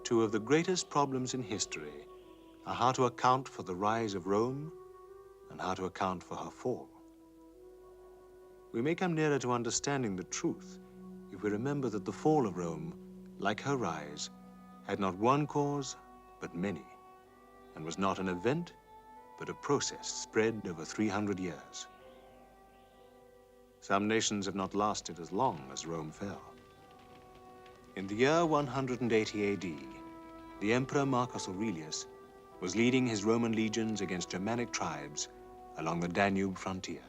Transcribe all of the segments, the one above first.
Two of the greatest problems in history are how to account for the rise of Rome and how to account for her fall. We may come nearer to understanding the truth if we remember that the fall of Rome, like her rise, had not one cause, but many, and was not an event, but a process spread over 300 years. Some nations have not lasted as long as Rome fell. In the year 180 AD, the Emperor Marcus Aurelius was leading his Roman legions against Germanic tribes along the Danube frontier.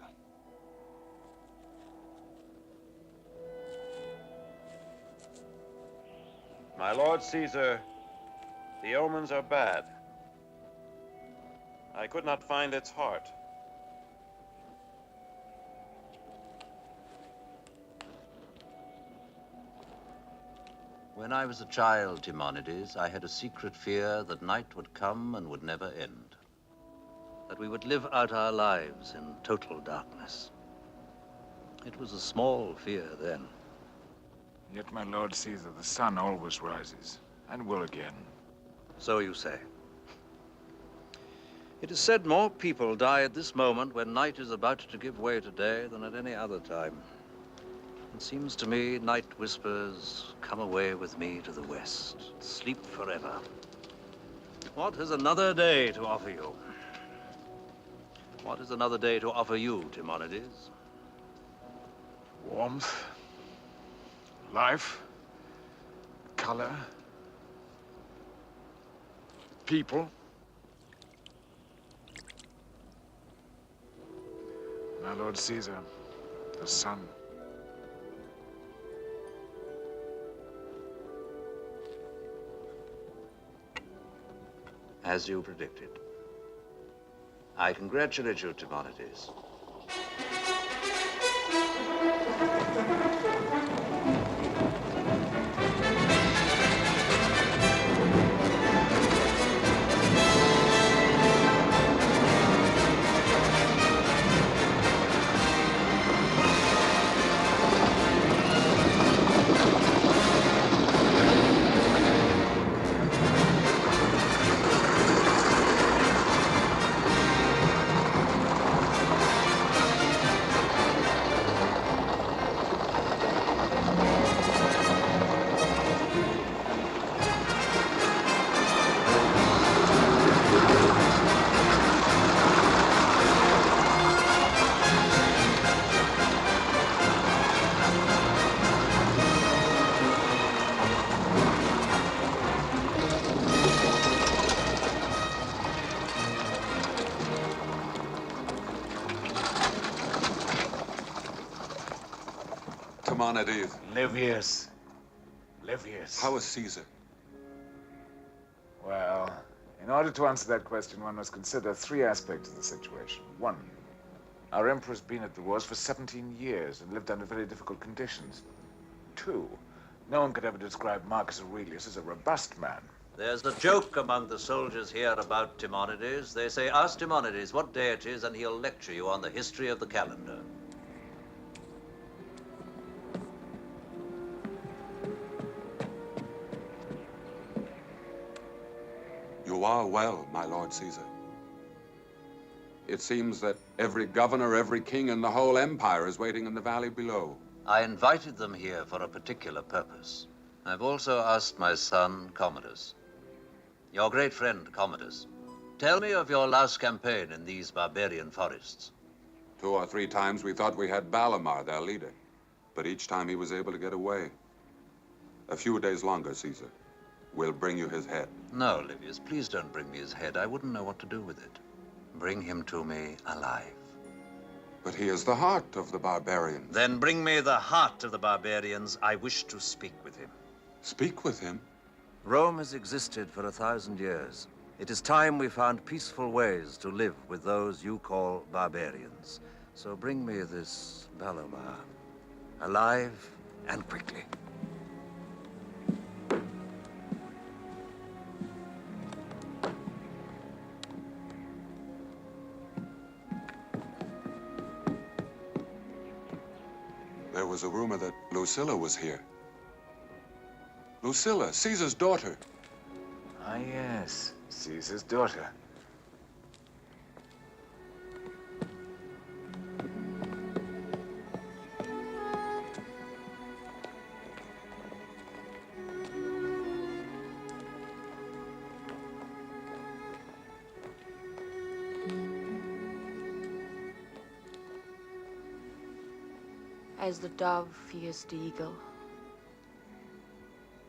My Lord Caesar, the omens are bad. I could not find its heart. When I was a child, Timonides, I had a secret fear that night would come and would never end. That we would live out our lives in total darkness. It was a small fear then. Yet, my Lord Caesar, the sun always rises, and will again. So you say. It is said more people die at this moment when night is about to give way to day than at any other time. It seems to me night whispers, come away with me to the west, sleep forever. What is another day to offer you? What is another day to offer you, Timonides? Warmth, life, color, people. My Lord Caesar, the sun. As you predicted. I congratulate you, Commodus. Commodus. Livius. How is Caesar? Well, in order to answer that question, one must consider three aspects of the situation. One, our emperor's been at the wars for 17 years and lived under very difficult conditions. Two, no one could ever describe Marcus Aurelius as a robust man. There's a joke among the soldiers here about Timonides. They say, ask Timonides what day it is, and he'll lecture you on the history of the calendar. You are well, my Lord Caesar. It seems that every governor, every king in the whole empire is waiting in the valley below. I invited them here for a particular purpose. I've also asked my son, Commodus. Your great friend, Commodus. Tell me of your last campaign in these barbarian forests. 2 or 3 times we thought we had Balamar, their leader. But each time he was able to get away. A few days longer, Caesar. We'll bring you his head. No, Livius, please don't bring me his head. I wouldn't know what to do with it. Bring him to me alive. But he is the heart of the barbarians. Then bring me the heart of the barbarians. I wish to speak with him. Speak with him? Rome has existed for 1,000 years. It is time we found peaceful ways to live with those you call barbarians. So bring me this Balamar, alive and quickly. There was a rumor that Lucilla was here. Lucilla, Caesar's daughter. Ah, yes. Caesar's daughter. As the dove fears the eagle,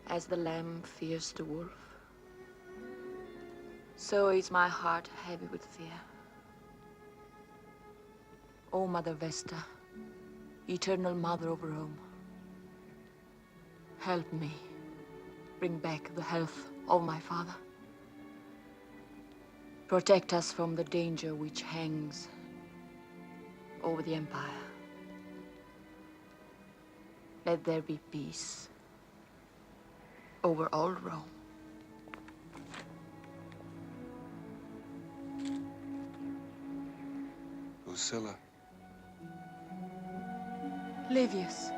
as the lamb fears the wolf, so is my heart heavy with fear. O Mother Vesta, eternal Mother of Rome, help me bring back the health of my father. Protect us from the danger which hangs over the empire. Let there be peace over all Rome. Lucilla. Livius.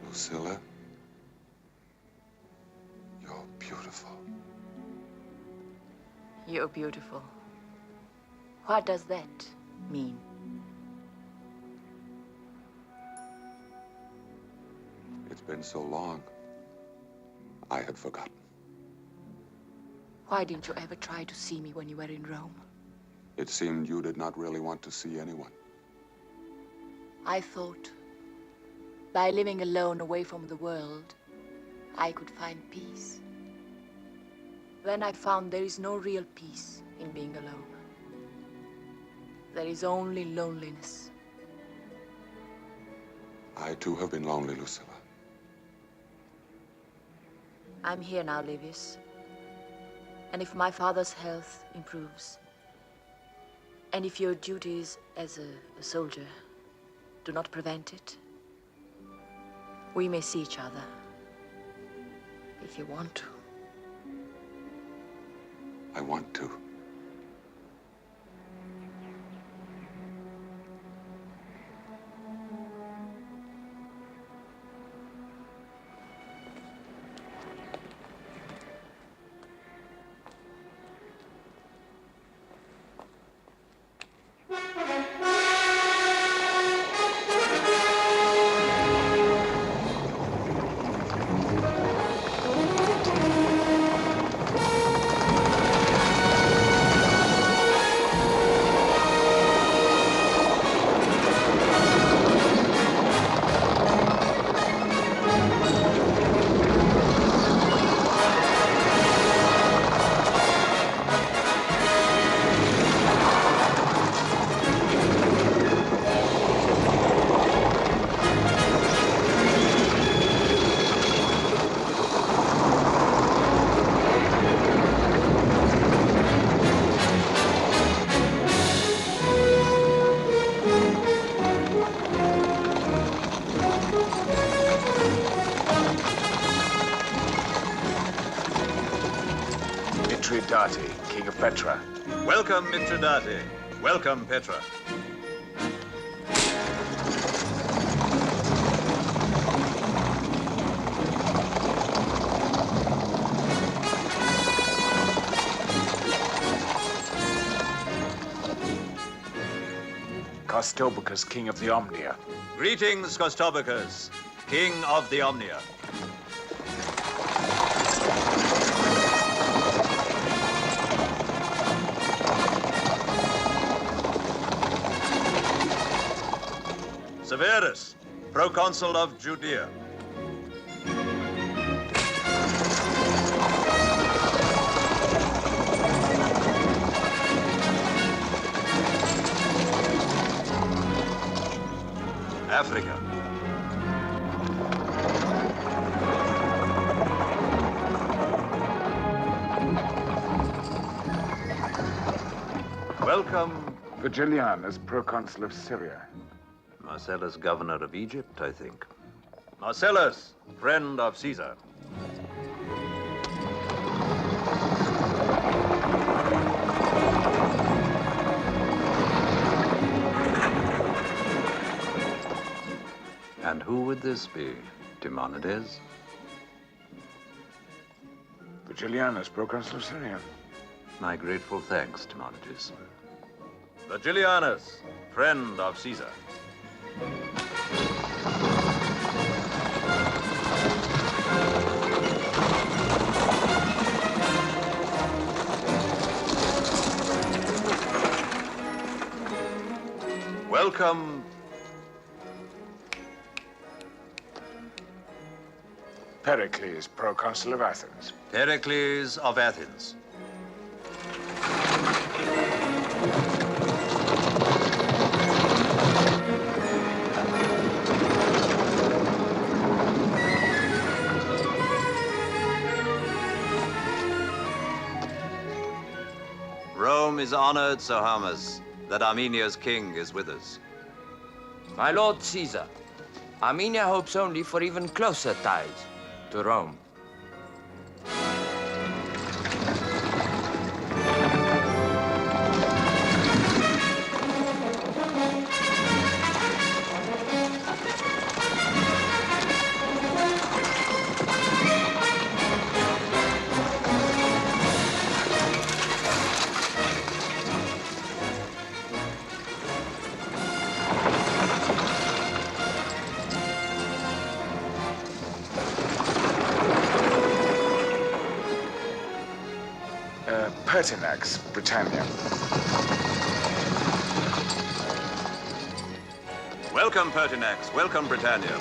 Lucilla. You're beautiful. You're beautiful. What does that mean? It's been so long. I had forgotten. Why didn't you ever try to see me when you were in Rome? It seemed you did not really want to see anyone. I thought by living alone away from the world, I could find peace. Then I found there is no real peace in being alone. There is only loneliness. I too have been lonely, Lucilla. I'm here now, Livius. And if my father's health improves, and if your duties as a soldier do not prevent it, we may see each other, if you want to. I want to. Mithridate, King of Petra. Welcome, Mithridate. Welcome, Petra. Costobicus, King of the Omnia. Greetings, Costobicus, King of the Omnia. Severus, proconsul of Judea. Africa. Welcome. Virgilianus, proconsul of Syria. Marcellus, governor of Egypt, I think. Marcellus, friend of Caesar. And who would this be, Timonides? Virgilianus, proconsul of Syria. My grateful thanks, Timonides. Virgilianus, friend of Caesar. Welcome. Pericles, proconsul of Athens. Pericles of Athens. Rome is honored, Sir Hermas, that Armenia's king is with us. My lord Caesar, Armenia hopes only for even closer ties to Rome. Pertinax, Britannia. Welcome, Pertinax. Welcome, Britannia.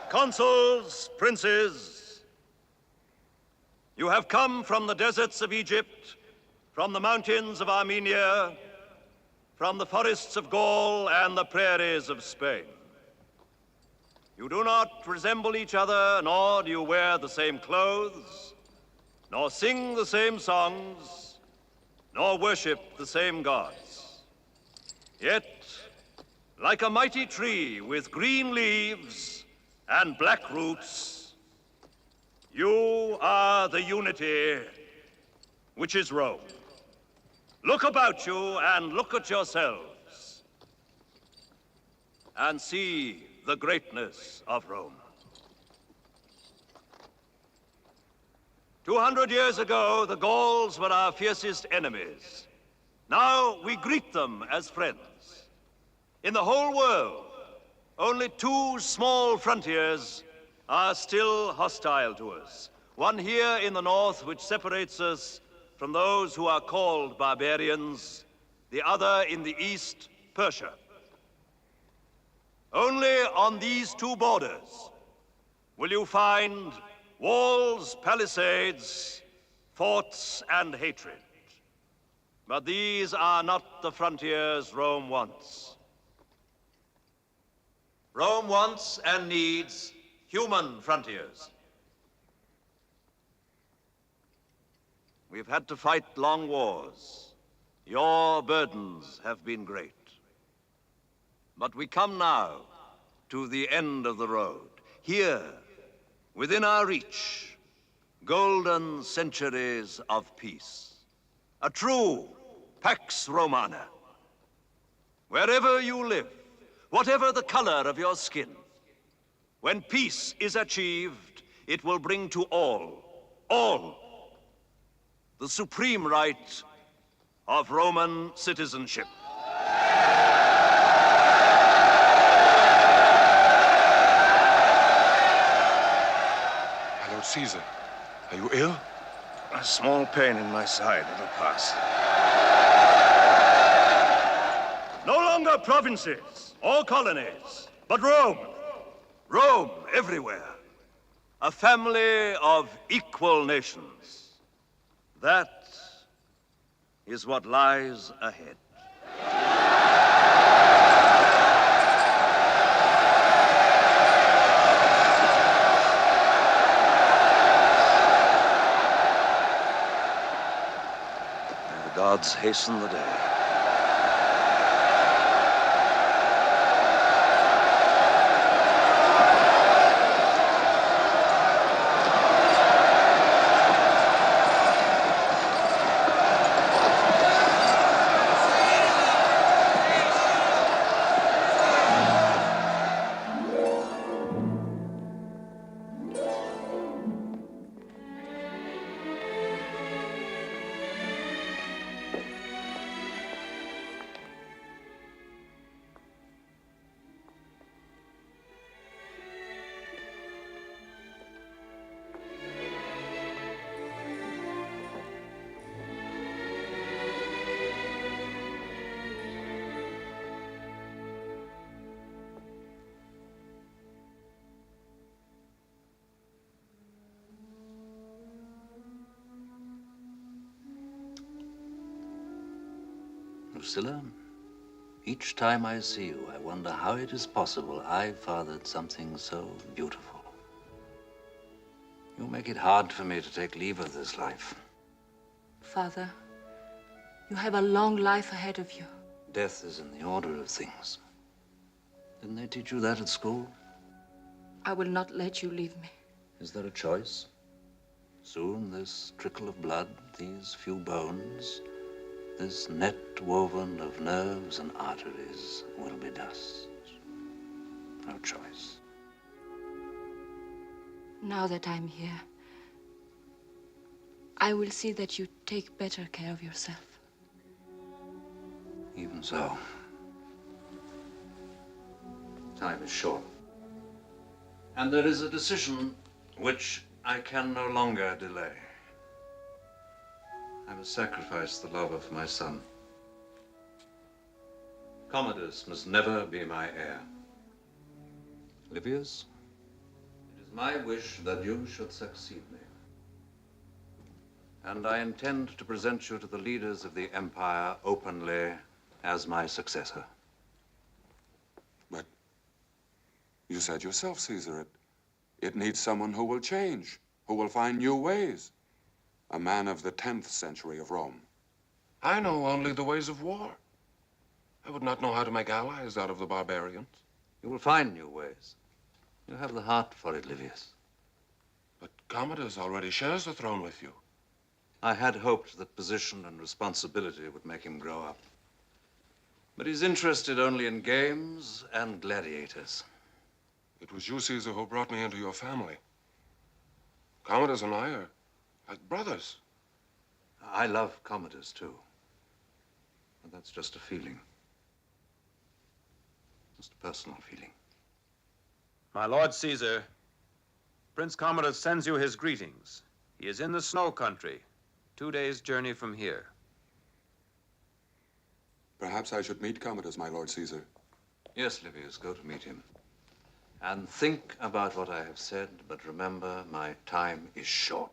Consuls, princes, you have come from the deserts of Egypt, from the mountains of Armenia, from the forests of Gaul and the prairies of Spain. You do not resemble each other, nor do you wear the same clothes, nor sing the same songs, nor worship the same gods. Yet, like a mighty tree with green leaves and black roots, you are the unity which is Rome. Look about you and look at yourselves and see the greatness of Rome. 200 years ago, the Gauls were our fiercest enemies. Now we greet them as friends. In the whole world, only two small frontiers are still hostile to us. One here in the north, which separates us from those who are called barbarians. The other in the east, Persia. Only on these two borders will you find walls, palisades, forts, and hatred. But these are not the frontiers Rome wants. Rome wants and needs human frontiers. We've had to fight long wars. Your burdens have been great. But we come now to the end of the road. Here, within our reach, golden centuries of peace. A true Pax Romana. Wherever you live, whatever the color of your skin, when peace is achieved, it will bring to all, the supreme right of Roman citizenship. My Lord Caesar, are you ill? A small pain in my side, it'll pass. No longer provinces or colonies, but Rome. Rome everywhere. A family of equal nations. That is what lies ahead. May the gods hasten the day. Lucilla, each time I see you, I wonder how it is possible I fathered something so beautiful. You make it hard for me to take leave of this life. Father, you have a long life ahead of you. Death is in the order of things. Didn't they teach you that at school? I will not let you leave me. Is there a choice? Soon this trickle of blood, these few bones, this net woven of nerves and arteries will be dust. No choice. Now that I'm here, I will see that you take better care of yourself. Even so, time is short. And there is a decision which I can no longer delay. I must sacrifice the love of my son. Commodus must never be my heir. Livius, it is my wish that you should succeed me. And I intend to present you to the leaders of the empire openly as my successor. But you said yourself, Caesar, it needs someone who will change, who will find new ways. A man of the 10th century of Rome. I know only the ways of war. I would not know how to make allies out of the barbarians. You will find new ways. You have the heart for it, Livius. But Commodus already shares the throne with you. I had hoped that position and responsibility would make him grow up. But he's interested only in games and gladiators. It was you, Caesar, who brought me into your family. Commodus and I are like brothers. I love Commodus, too. But that's just a feeling. Just a personal feeling. My Lord Caesar, Prince Commodus sends you his greetings. He is in the snow country, 2 days' journey from here. Perhaps I should meet Commodus, my Lord Caesar. Yes, Livius, go to meet him. And think about what I have said, but remember, my time is short.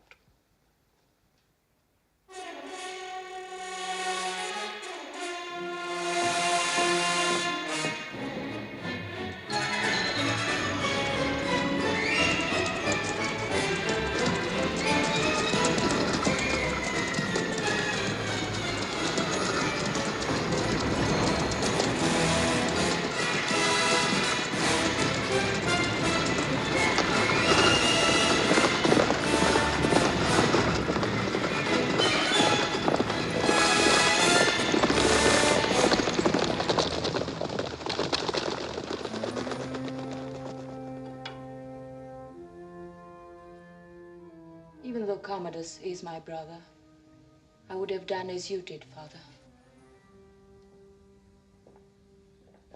Even though Commodus is my brother, I would have done as you did, Father.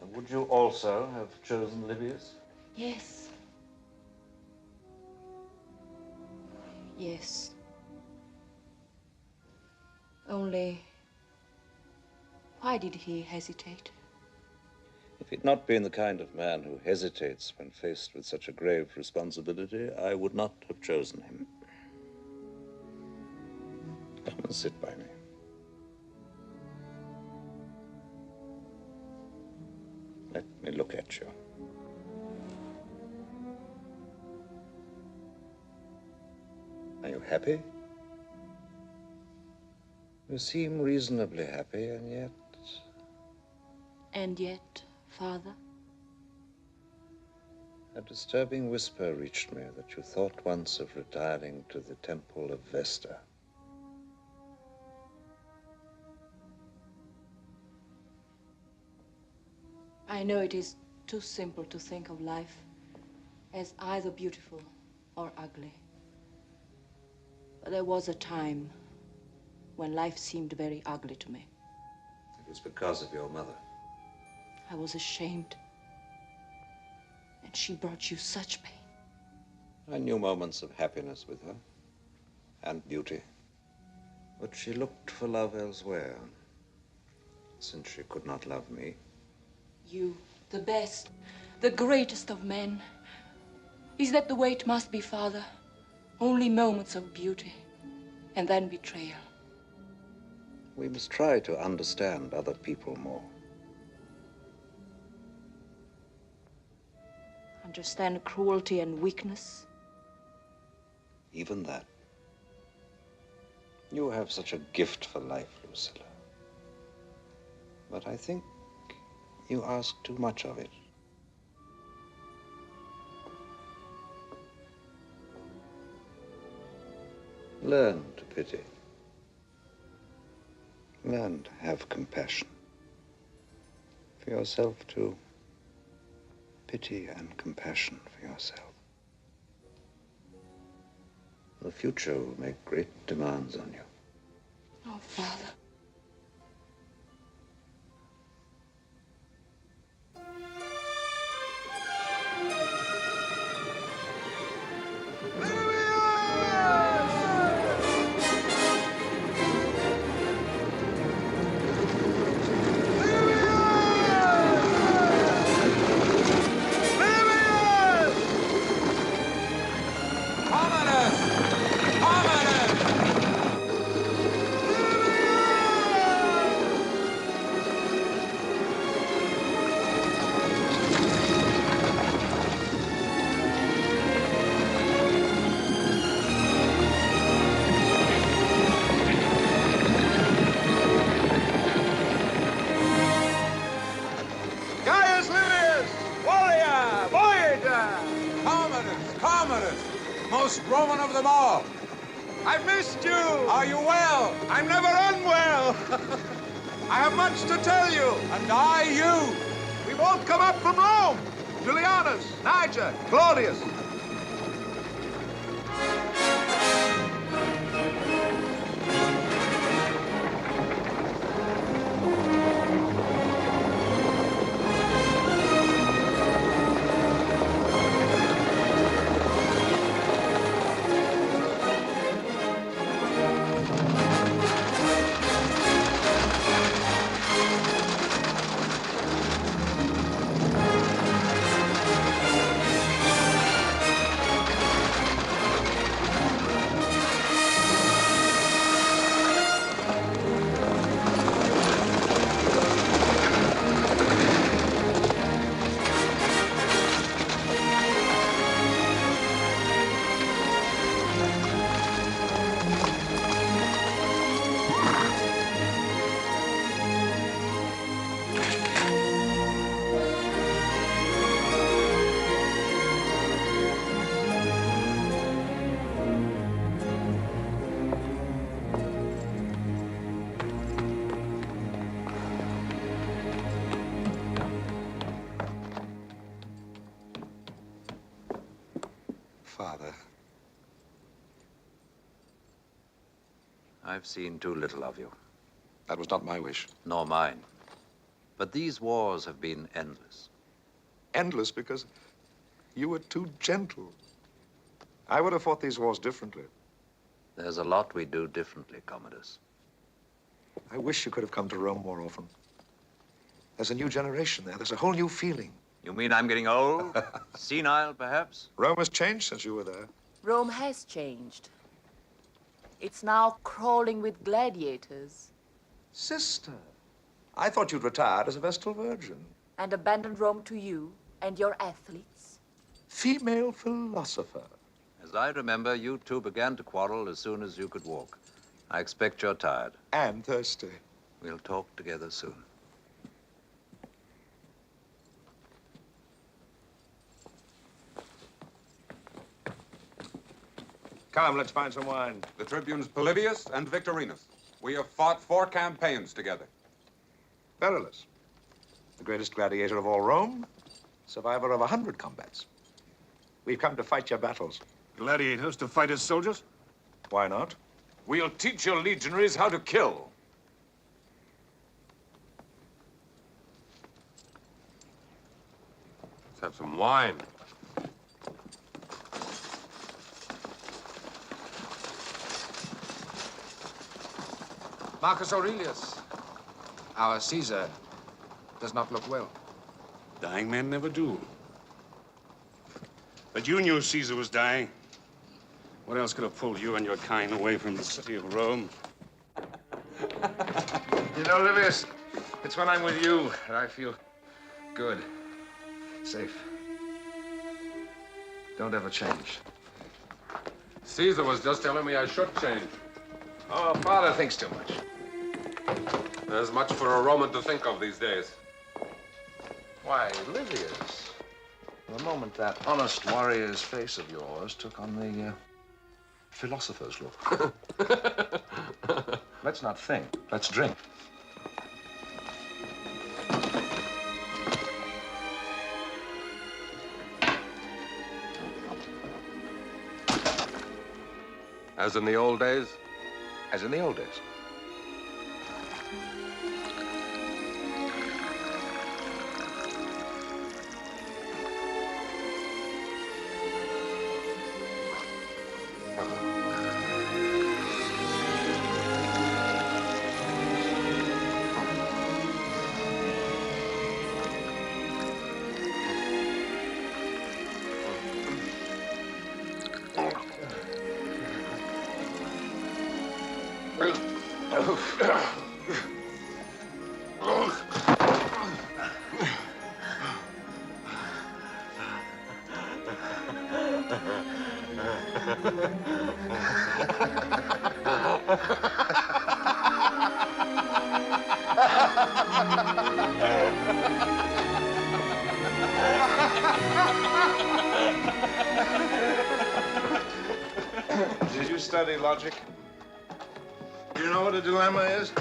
And would you also have chosen Livius? Yes. Yes. Only, why did he hesitate? If he'd not been the kind of man who hesitates when faced with such a grave responsibility, I would not have chosen him. Come and sit by me. Let me look at you. Are you happy? You seem reasonably happy, and yet... And yet, Father? A disturbing whisper reached me that you thought once of retiring to the temple of Vesta. I know it is too simple to think of life as either beautiful or ugly. But there was a time when life seemed very ugly to me. It was because of your mother. I was ashamed. And she brought you such pain. I knew moments of happiness with her, and beauty. But she looked for love elsewhere, since she could not love me. You, the best, the greatest of men. Is that the way it must be, Father? Only moments of beauty, and then betrayal. We must try to understand other people more. Understand cruelty and weakness? Even that. You have such a gift for life, Lucilla. But I think you ask too much of it. Learn to pity. Learn to have compassion. For yourself, too. Pity and compassion for yourself. The future will make great demands on you. Oh, Father. Most Roman of them all. I missed you. Are you well? I'm never unwell. I have much to tell you. And I you. We've all come up from Rome. Julianus, Niger, Claudius. Father, I've seen too little of you. That was not my wish. Nor mine. But these wars have been endless. Endless because you were too gentle. I would have fought these wars differently. There's a lot we do differently, Commodus. I wish you could have come to Rome more often. There's a new generation there. There's a whole new feeling. You mean I'm getting old? Senile, perhaps? Rome has changed since you were there. Rome has changed. It's now crawling with gladiators. Sister, I thought you'd retired as a Vestal Virgin. And abandoned Rome to you and your athletes. Female philosopher. As I remember, you two began to quarrel as soon as you could walk. I expect you're tired. And thirsty. We'll talk together soon. Come, let's find some wine. The tribunes Polybius and Victorinus. We have fought 4 campaigns together. Perillus, the greatest gladiator of all Rome, survivor of 100 combats. We've come to fight your battles. Gladiators to fight as soldiers? Why not? We'll teach your legionaries how to kill. Let's have some wine. Marcus Aurelius, our Caesar, does not look well. Dying men never do. But you knew Caesar was dying. What else could have pulled you and your kind away from the city of Rome? You know, Livius, it's when I'm with you that I feel good, safe. Don't ever change. Caesar was just telling me I should change. Oh, father thinks too much. There's much for a Roman to think of these days. Why, Livius, for a moment that honest warrior's face of yours took on the philosopher's look. Let's not think, let's drink. As in the old days? As in the old days. Did you study logic? Do you know what a dilemma is?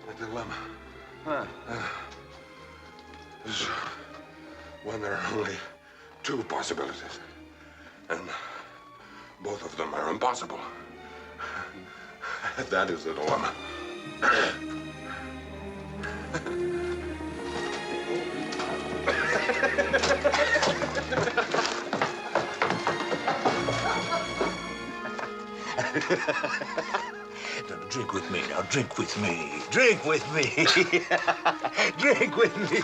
A dilemma. Huh. Is when there are only 2 possibilities. And both of them are impossible. That is the dilemma. Drink with me now. Drink with me. Drink with me. Drink with me.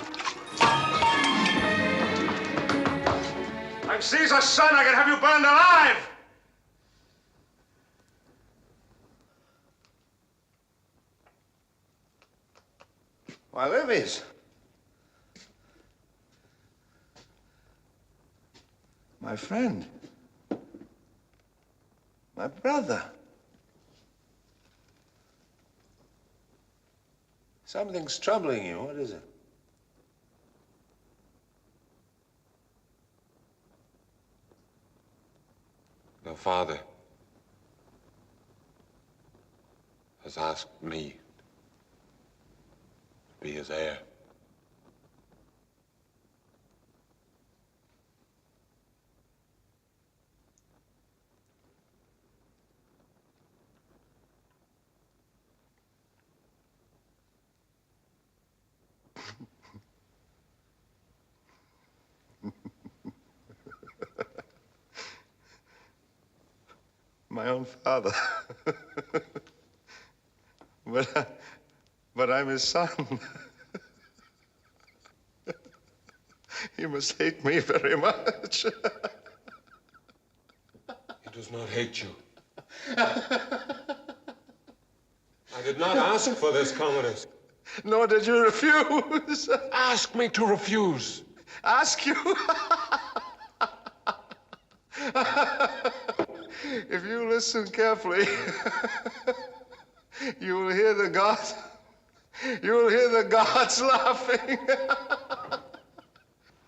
I'm Caesar's son. I can have you burned alive! Why, Livius. My friend. My brother. Something's troubling you. What is it? Your father has asked me to be his heir. my own father. But I'm his son. He must hate me very much. He does not hate you. I did not ask for this, Commodus. Nor did you refuse. Ask me to refuse. Ask you? If you listen carefully, you will hear the gods. You will hear the gods laughing.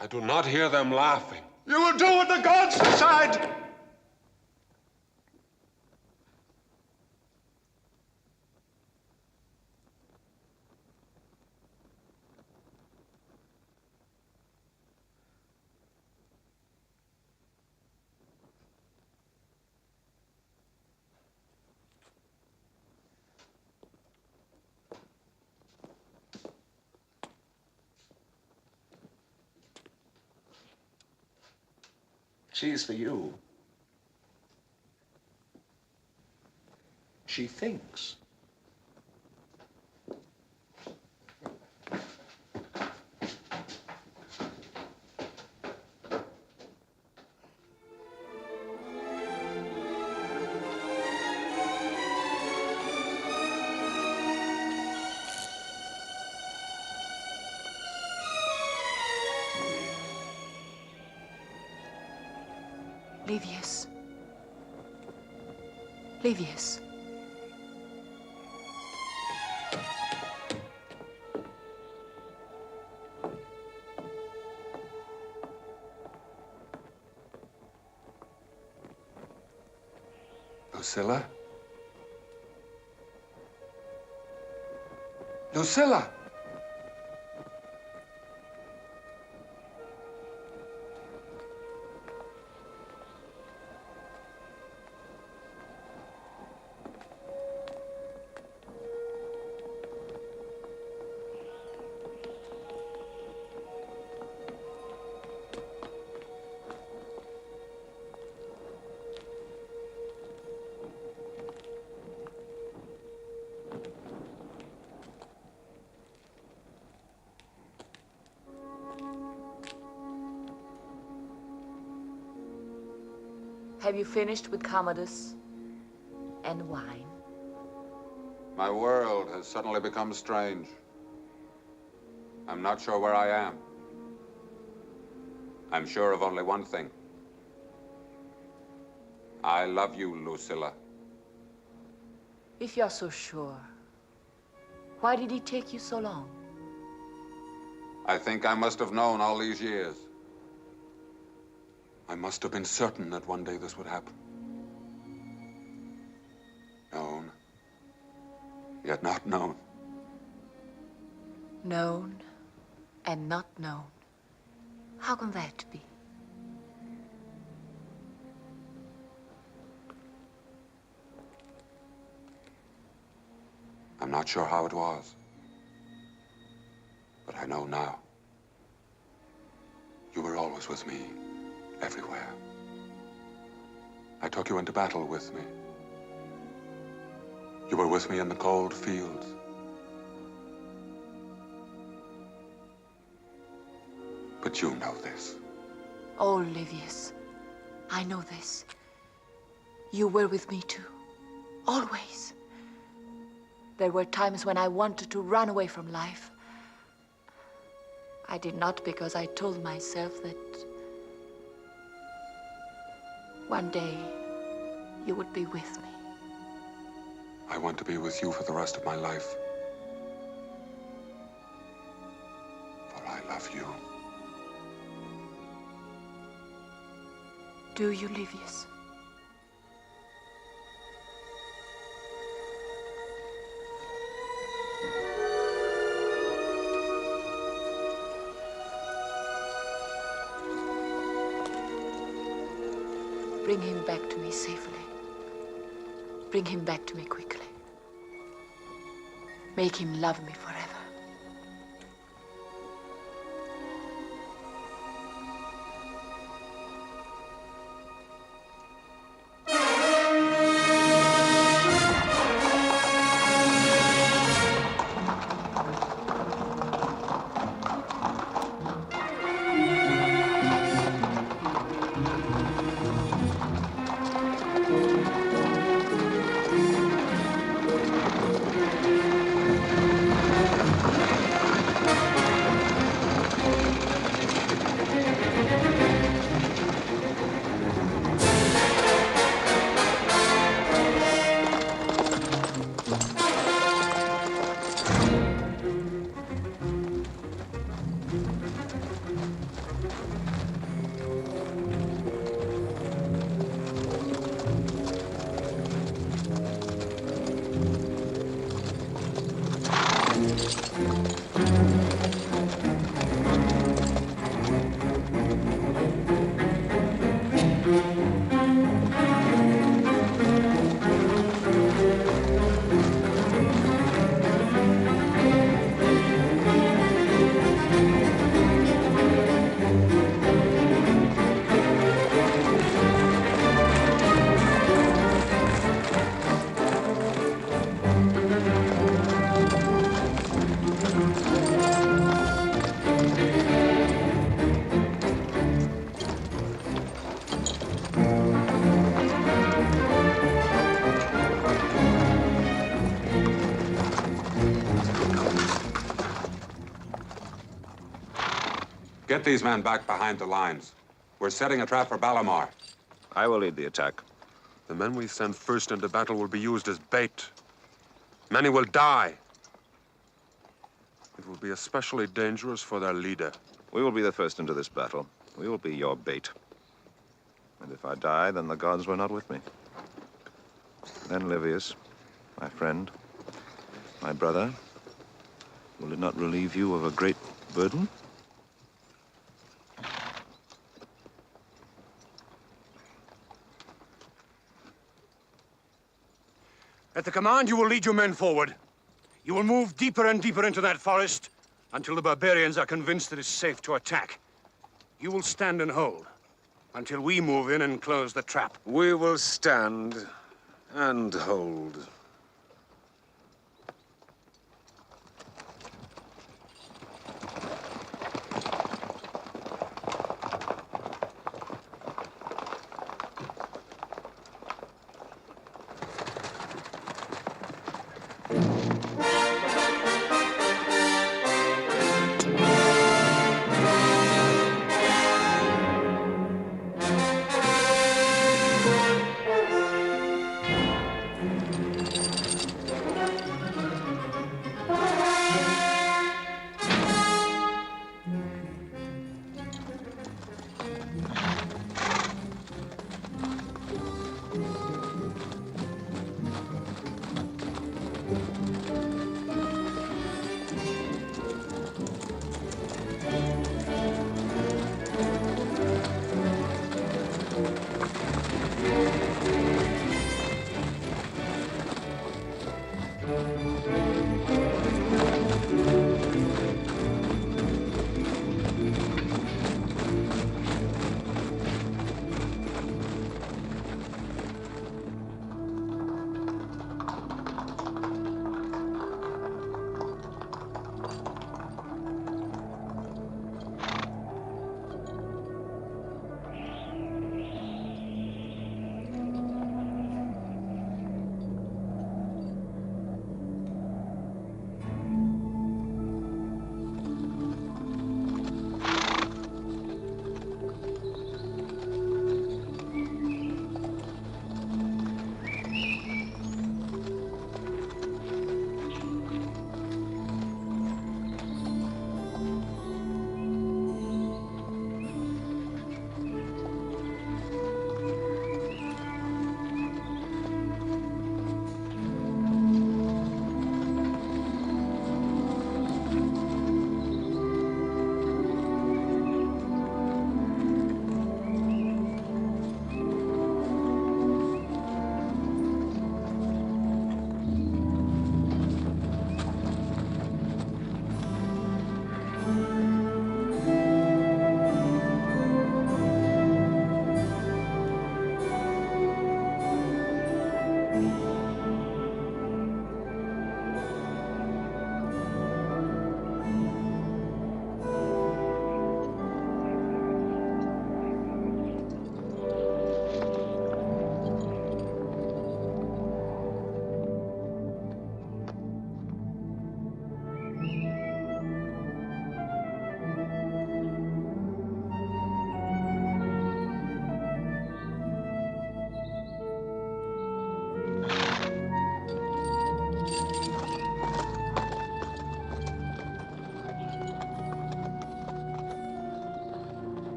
I do not hear them laughing. You will do what the gods decide. She's for you. She thinks. Livius. Livius. Lucilla? Lucilla! Have you finished with Commodus and wine? My world has suddenly become strange. I'm not sure where I am. I'm sure of only one thing. I love you, Lucilla. If you're so sure, why did it take you so long? I think I must have known all these years. I must have been certain that one day this would happen. Known, yet not known. Known and not known. How can that be? I'm not sure how it was, but I know now. You were always with me, everywhere. I took you into battle with me. You were with me in the cold fields. But you know this. Oh, Livius, I know this. You were with me too, always. There were times when I wanted to run away from life. I did not, because I told myself that one day you would be with me. I want to be with you for the rest of my life. For I love you. Do you, Livius? Bring him back to me safely. Bring him back to me quickly. Make him love me forever. these men back behind the lines. We're setting a trap for Balamar. I will lead the attack. The men we send first into battle will be used as bait. Many will die. It will be especially dangerous for their leader. We will be the first into this battle. We will be your bait. And if I die, then the gods were not with me. Then, Livius, my friend, my brother, will it not relieve you of a great burden? At the command, you will lead your men forward. You will move deeper and deeper into that forest until the barbarians are convinced that it's safe to attack. You will stand and hold until we move in and close the trap. We will stand and hold.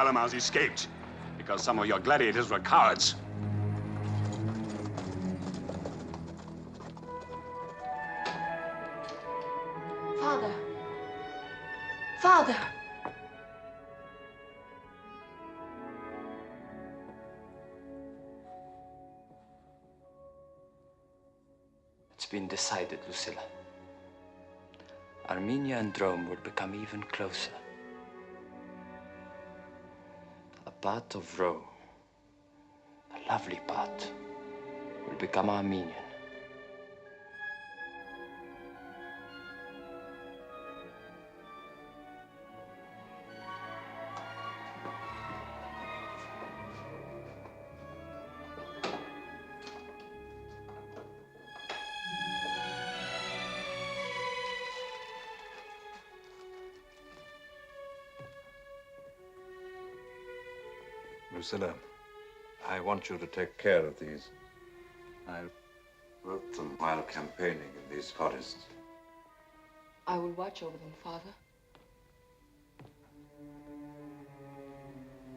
Balamars escaped because some of your gladiators were cowards. Father. Father. It's been decided, Lucilla. Armenia and Rome will become even closer. A part of Rome, a lovely part, will become Armenian. Lucilla, I want you to take care of these. I wrote them while campaigning in these forests. I will watch over them, Father.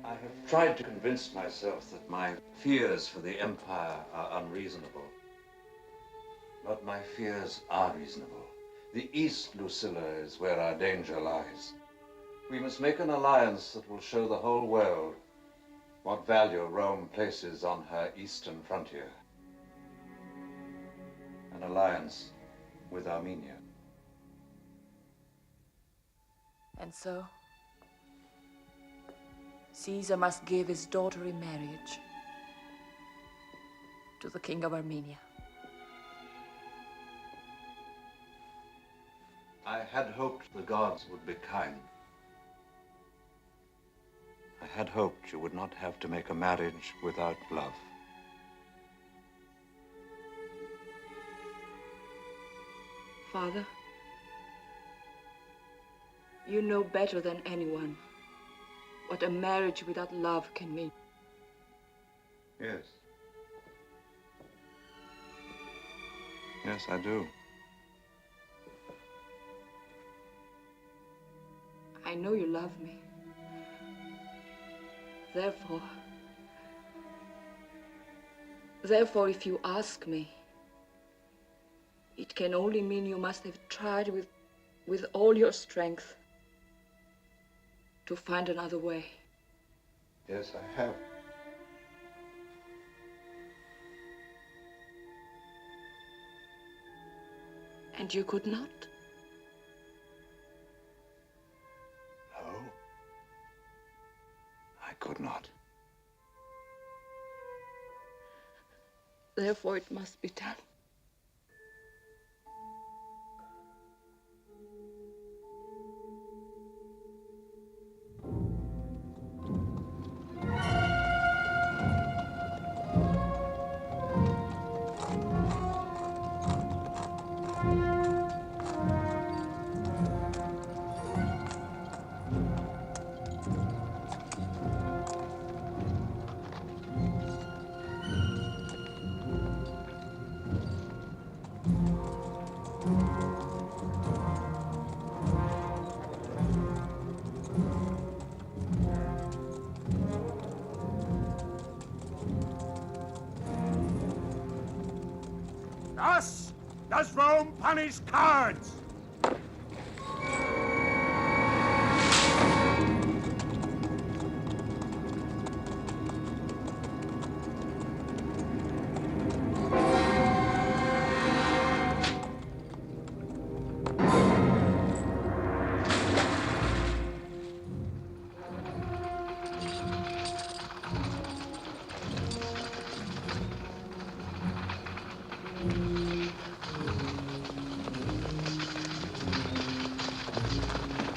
I have tried to convince myself that my fears for the Empire are unreasonable. But my fears are reasonable. The East, Lucilla, is where our danger lies. We must make an alliance that will show the whole world what value Rome places on her eastern frontier. An alliance with Armenia. And so, Caesar must give his daughter in marriage to the king of Armenia. I had hoped the gods would be kind. I had hoped you would not have to make a marriage without love. Father, you know better than anyone what a marriage without love can mean. Yes. Yes, I do. I know you love me. Therefore, if you ask me, it can only mean you must have tried with all your strength to find another way. Yes, I have. And you could not? No. I could not. Therefore, it must be done. Thus does Rome punish cowards.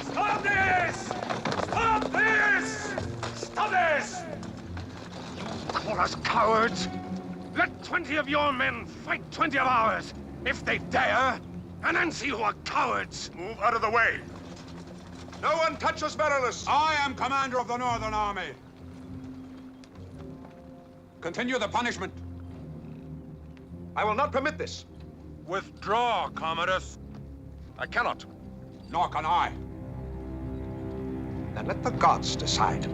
Stop this! Stop this! Stop this! You call us cowards? Let 20 of your men fight 20 of ours, if they dare, and then see who are cowards. Move out of the way. No one touches Verulus! I am commander of the Northern Army. Continue the punishment. I will not permit this. Withdraw, Commodus. I cannot. Nor can I. Then let the gods decide.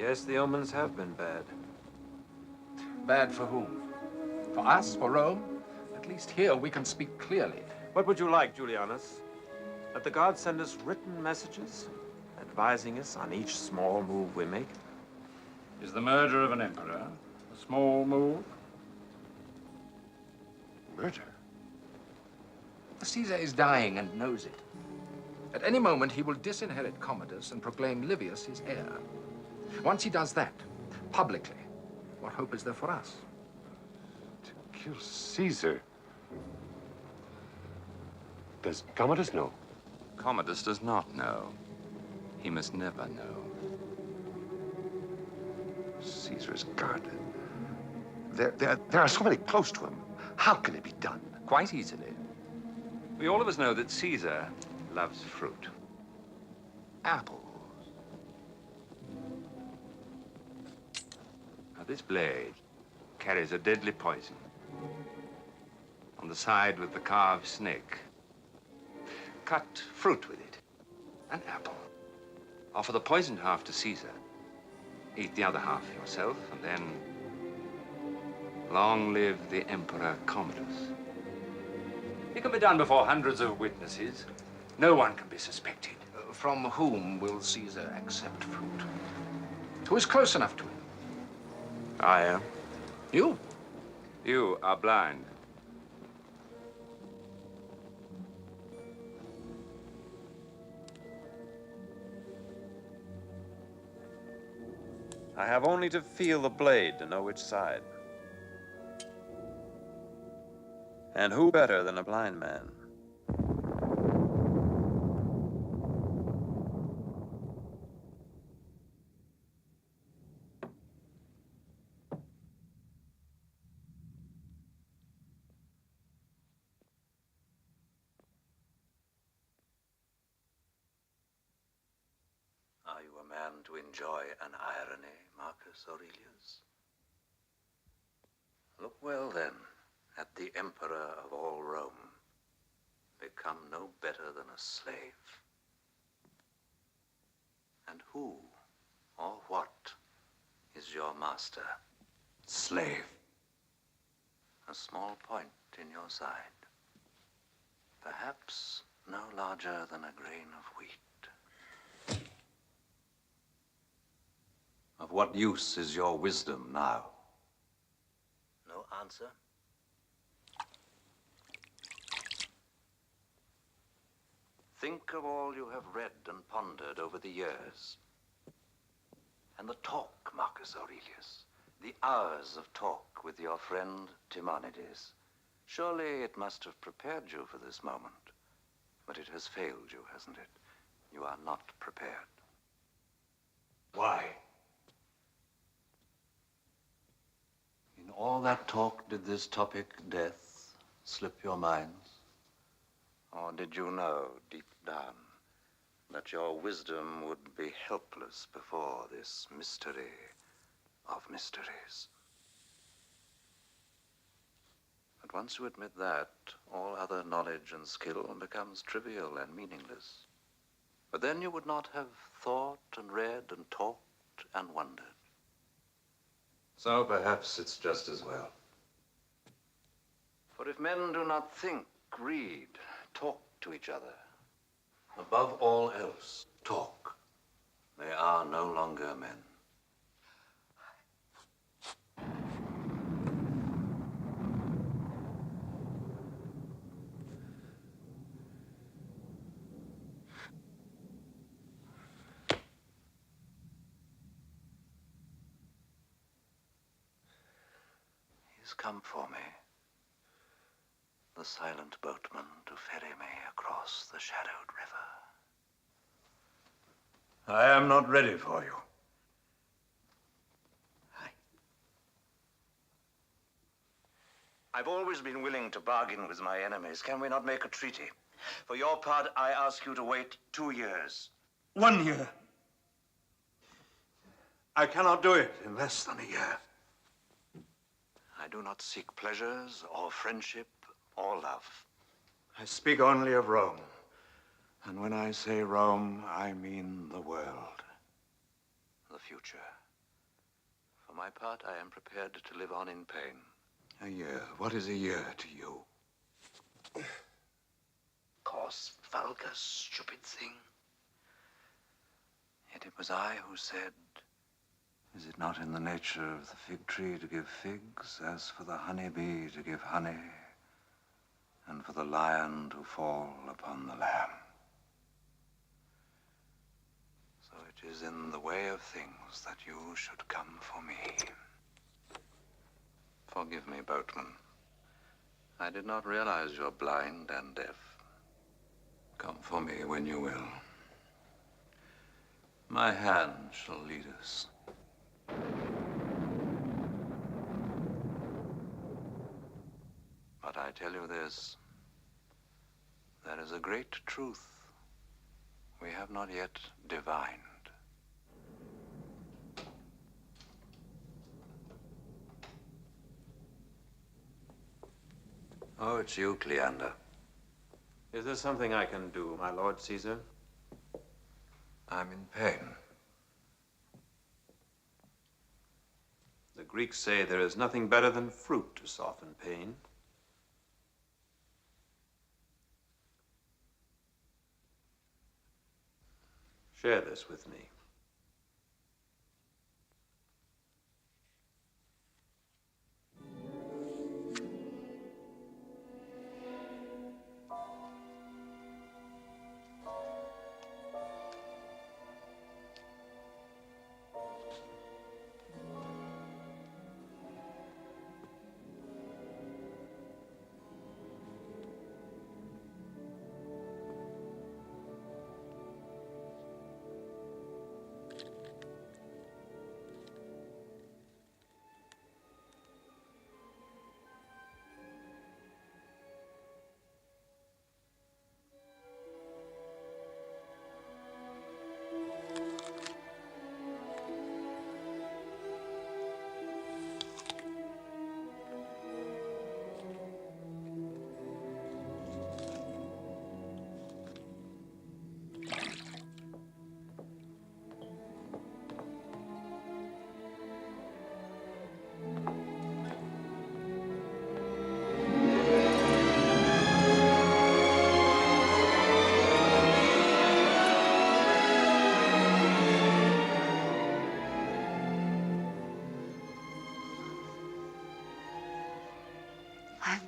Yes, the omens have been bad. Bad for whom? For us? For Rome? At least here we can speak clearly. What would you like, Julianus? That the gods send us written messages, advising us on each small move we make? Is the murder of an emperor a small move? Murder? Caesar is dying and knows it. At any moment, he will disinherit Commodus and proclaim Livius his heir. Once he does that, publicly, what hope is there for us? To kill Caesar? Does Commodus know? Commodus does not know. He must never know. Caesar's guarded. There are so many close to him. How can it be done? Quite easily. We all of us know that Caesar loves fruit. Apples. Now, this blade carries a deadly poison. On the side with the carved snake. Cut fruit with it. An apple. Offer the poisoned half to Caesar. Eat the other half yourself, and then long live the Emperor Commodus. It can be done before hundreds of witnesses. No one can be suspected. From whom will Caesar accept fruit? Who is close enough to him? I am. You? You are blind. I have only to feel the blade to know which side. And who better than a blind man? Are you a man to enjoy an irony, Marcus Aurelius? Look well, then, at the emperor of all Rome. Become no better than a slave. And who or what is your master? Slave. A small point in your side. Perhaps no larger than a grain of wheat. Of what use is your wisdom now? No answer? Think of all you have read and pondered over the years. And the talk, Marcus Aurelius. The hours of talk with your friend Timonides. Surely it must have prepared you for this moment. But it has failed you, hasn't it? You are not prepared. Why? In all that talk, did this topic, death, slip your minds? Or did you know, deep down, that your wisdom would be helpless before this mystery of mysteries? But once you admit that, all other knowledge and skill becomes trivial and meaningless. But then you would not have thought and read and talked and wondered. So perhaps it's just as well. For if men do not think, read, talk to each other, above all else, talk, they are no longer men. He's come for me. The silent boatman to ferry me across the shadowed river. I am not ready for you. I've always been willing to bargain with my enemies. Can we not make a treaty? For your part, I ask you to wait 2 years. 1 year. I cannot do it in less than a year. I do not seek pleasures or friendship or love. I speak only of Rome. And when I say Rome, I mean the world. The future. For my part, I am prepared to live on in pain. A year. What is a year to you? Coarse, vulgar, stupid thing. Yet it was I who said, is it not in the nature of the fig tree to give figs, as for the honeybee to give honey, and for the lion to fall upon the lamb? So it is in the way of things that you should come for me. Forgive me, boatman. I did not realize you're blind and deaf. Come for me when you will. My hand shall lead us. But I tell you this, there is a great truth we have not yet divined. Oh, it's you, Cleander. Is there something I can do, my Lord Caesar? I'm in pain. The Greeks say there is nothing better than fruit to soften pain. Share this with me.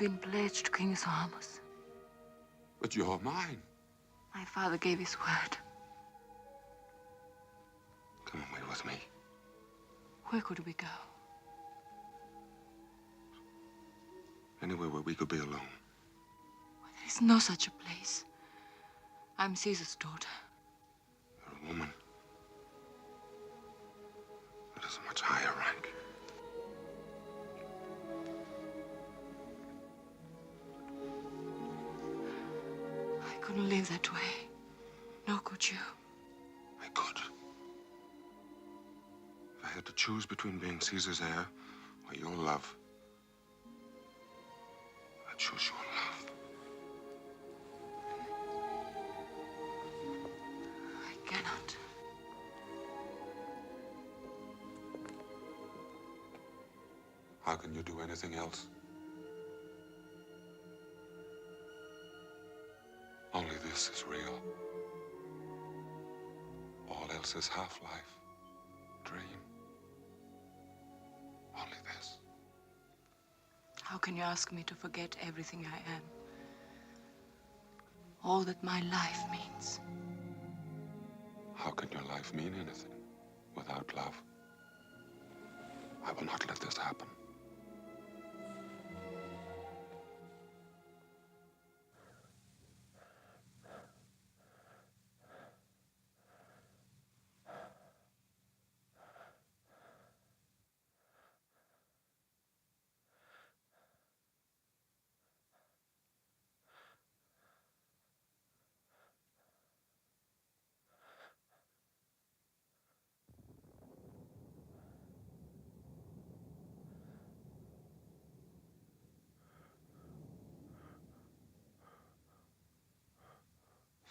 been pledged to King Esarhamus. But you're mine. My father gave his word. Come away with me. Where could we go? Anywhere where we could be alone. There is no such a place. I'm Caesar's daughter. You're a woman. That is a much higher rank. I couldn't live that way. Nor could you. I could. If I had to choose between being Caesar's heir or your love, I'd choose your love. I cannot. How can you do anything else? Only this is real. All else is half-life, dream. Only this. How can you ask me to forget everything I am? All that my life means. How can your life mean anything without love? I will not let this happen.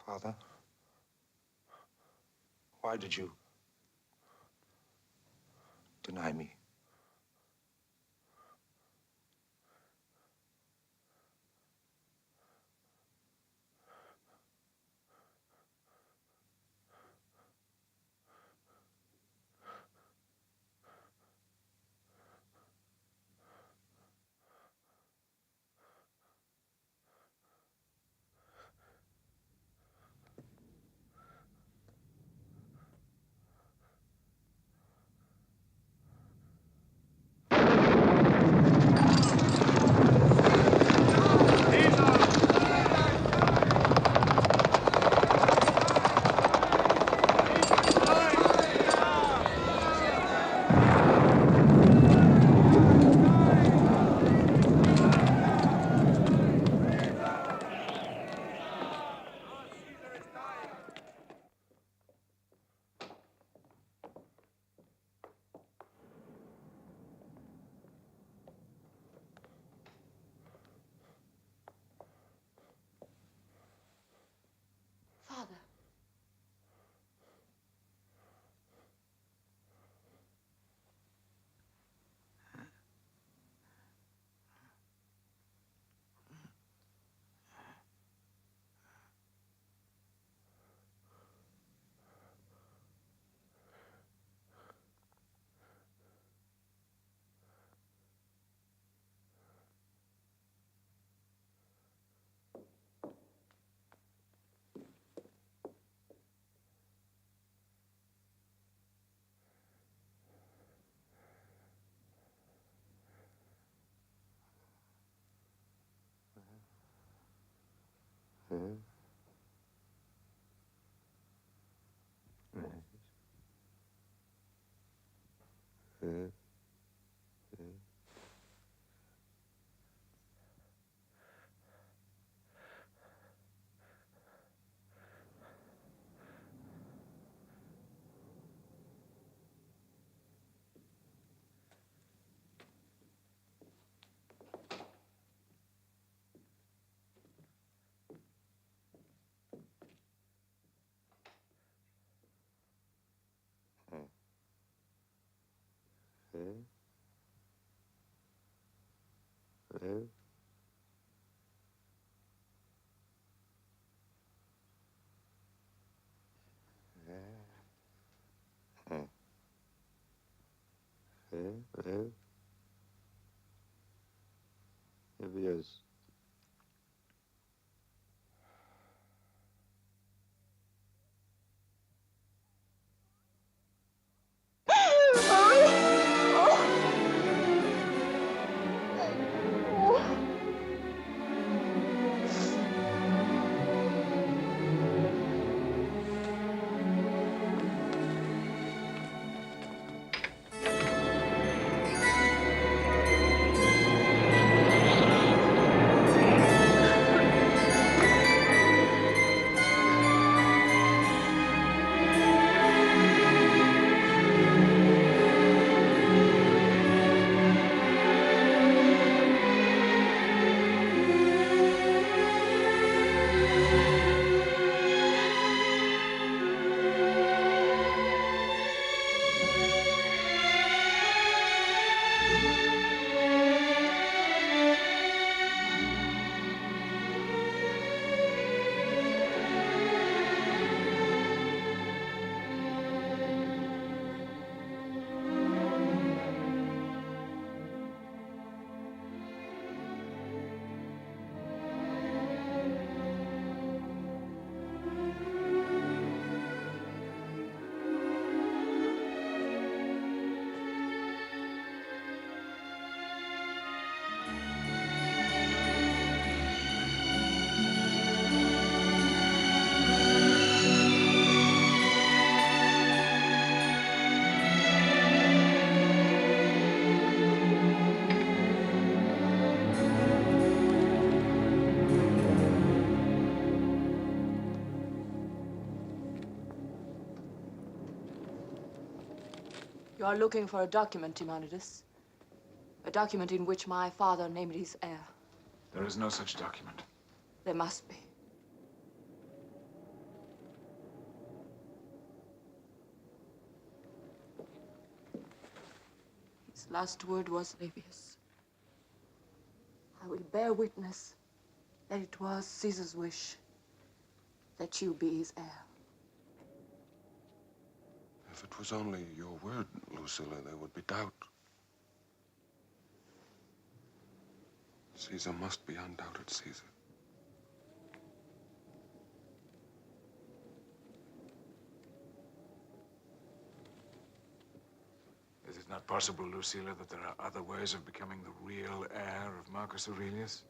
Father, why did you deny me? Father. Livius. You are looking for a document, Commodus. A document in which my father named his heir. There is no such document. There must be. His last word was, Livius, I will bear witness that it was Caesar's wish that you be his heir. If it was only your word, Lucilla, there would be doubt. Caesar must be undoubted Caesar. Is it not possible, Lucilla, that there are other ways of becoming the real heir of Marcus Aurelius?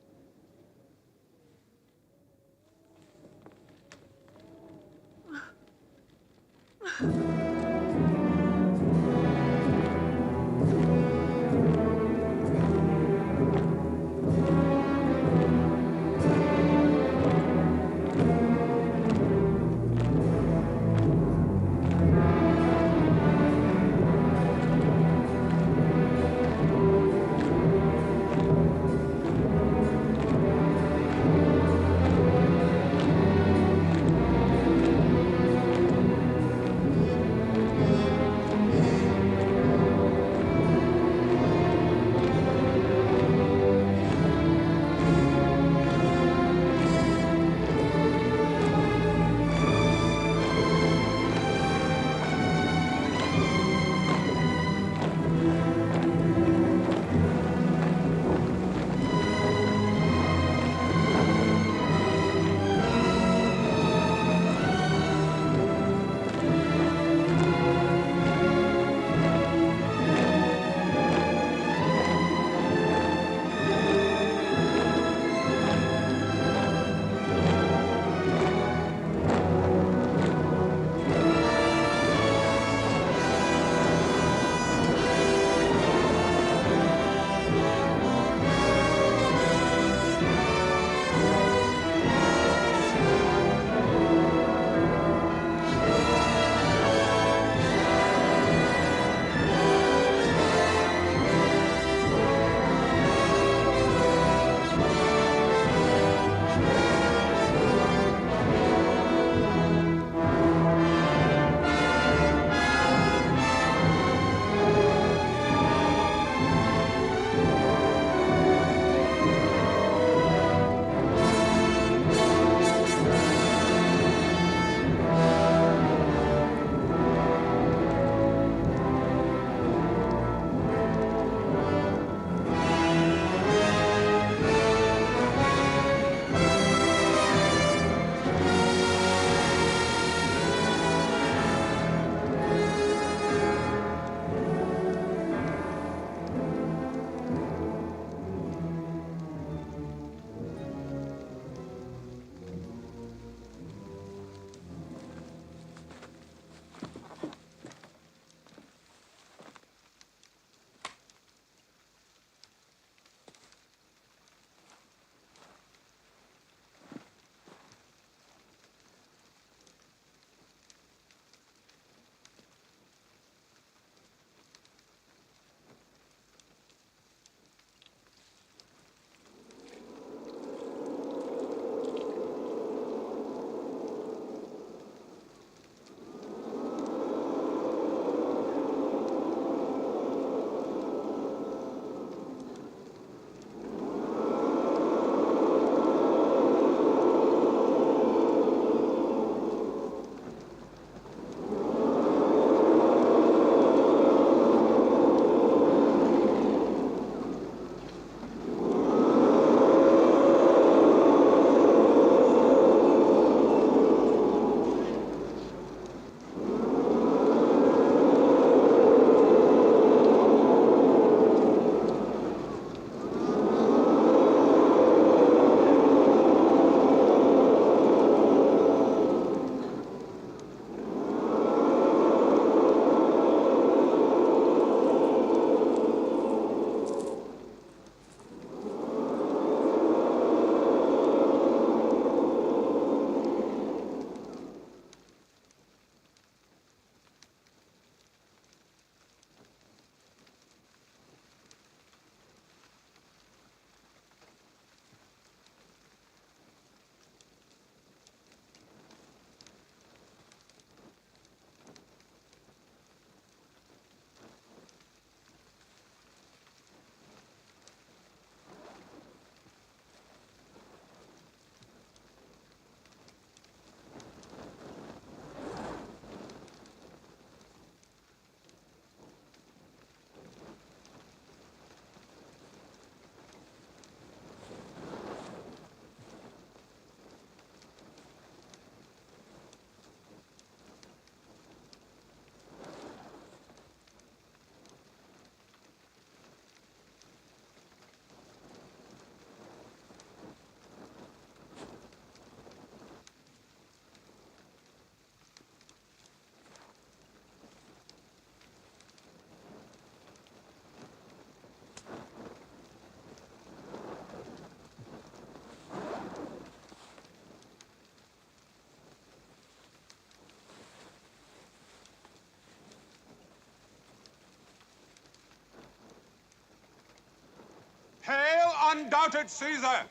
undoubted Caesar!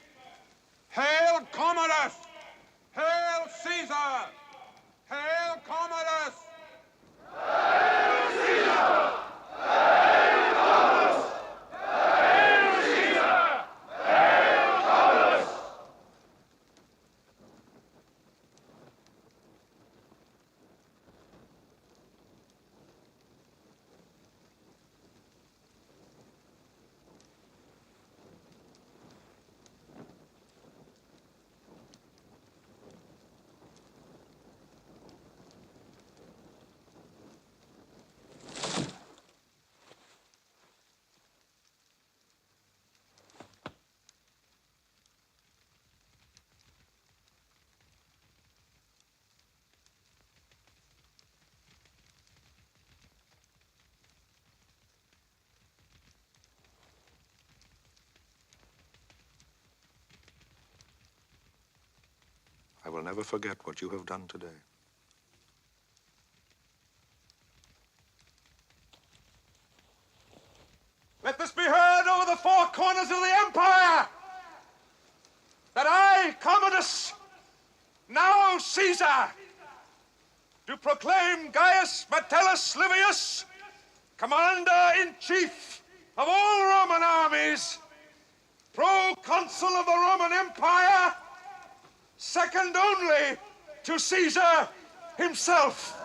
Hail Commodus! Hail Caesar! Hail Commodus! Hail Caesar! Hail Commodus! Hail Caesar! Hail Commodus! I will never forget what you have done today. Let this be heard over the four corners of the empire, that I, Commodus, now Caesar, do proclaim Gaius Metellus Livius, commander-in-chief of all Roman armies, proconsul of the Roman Empire, second only to Caesar himself.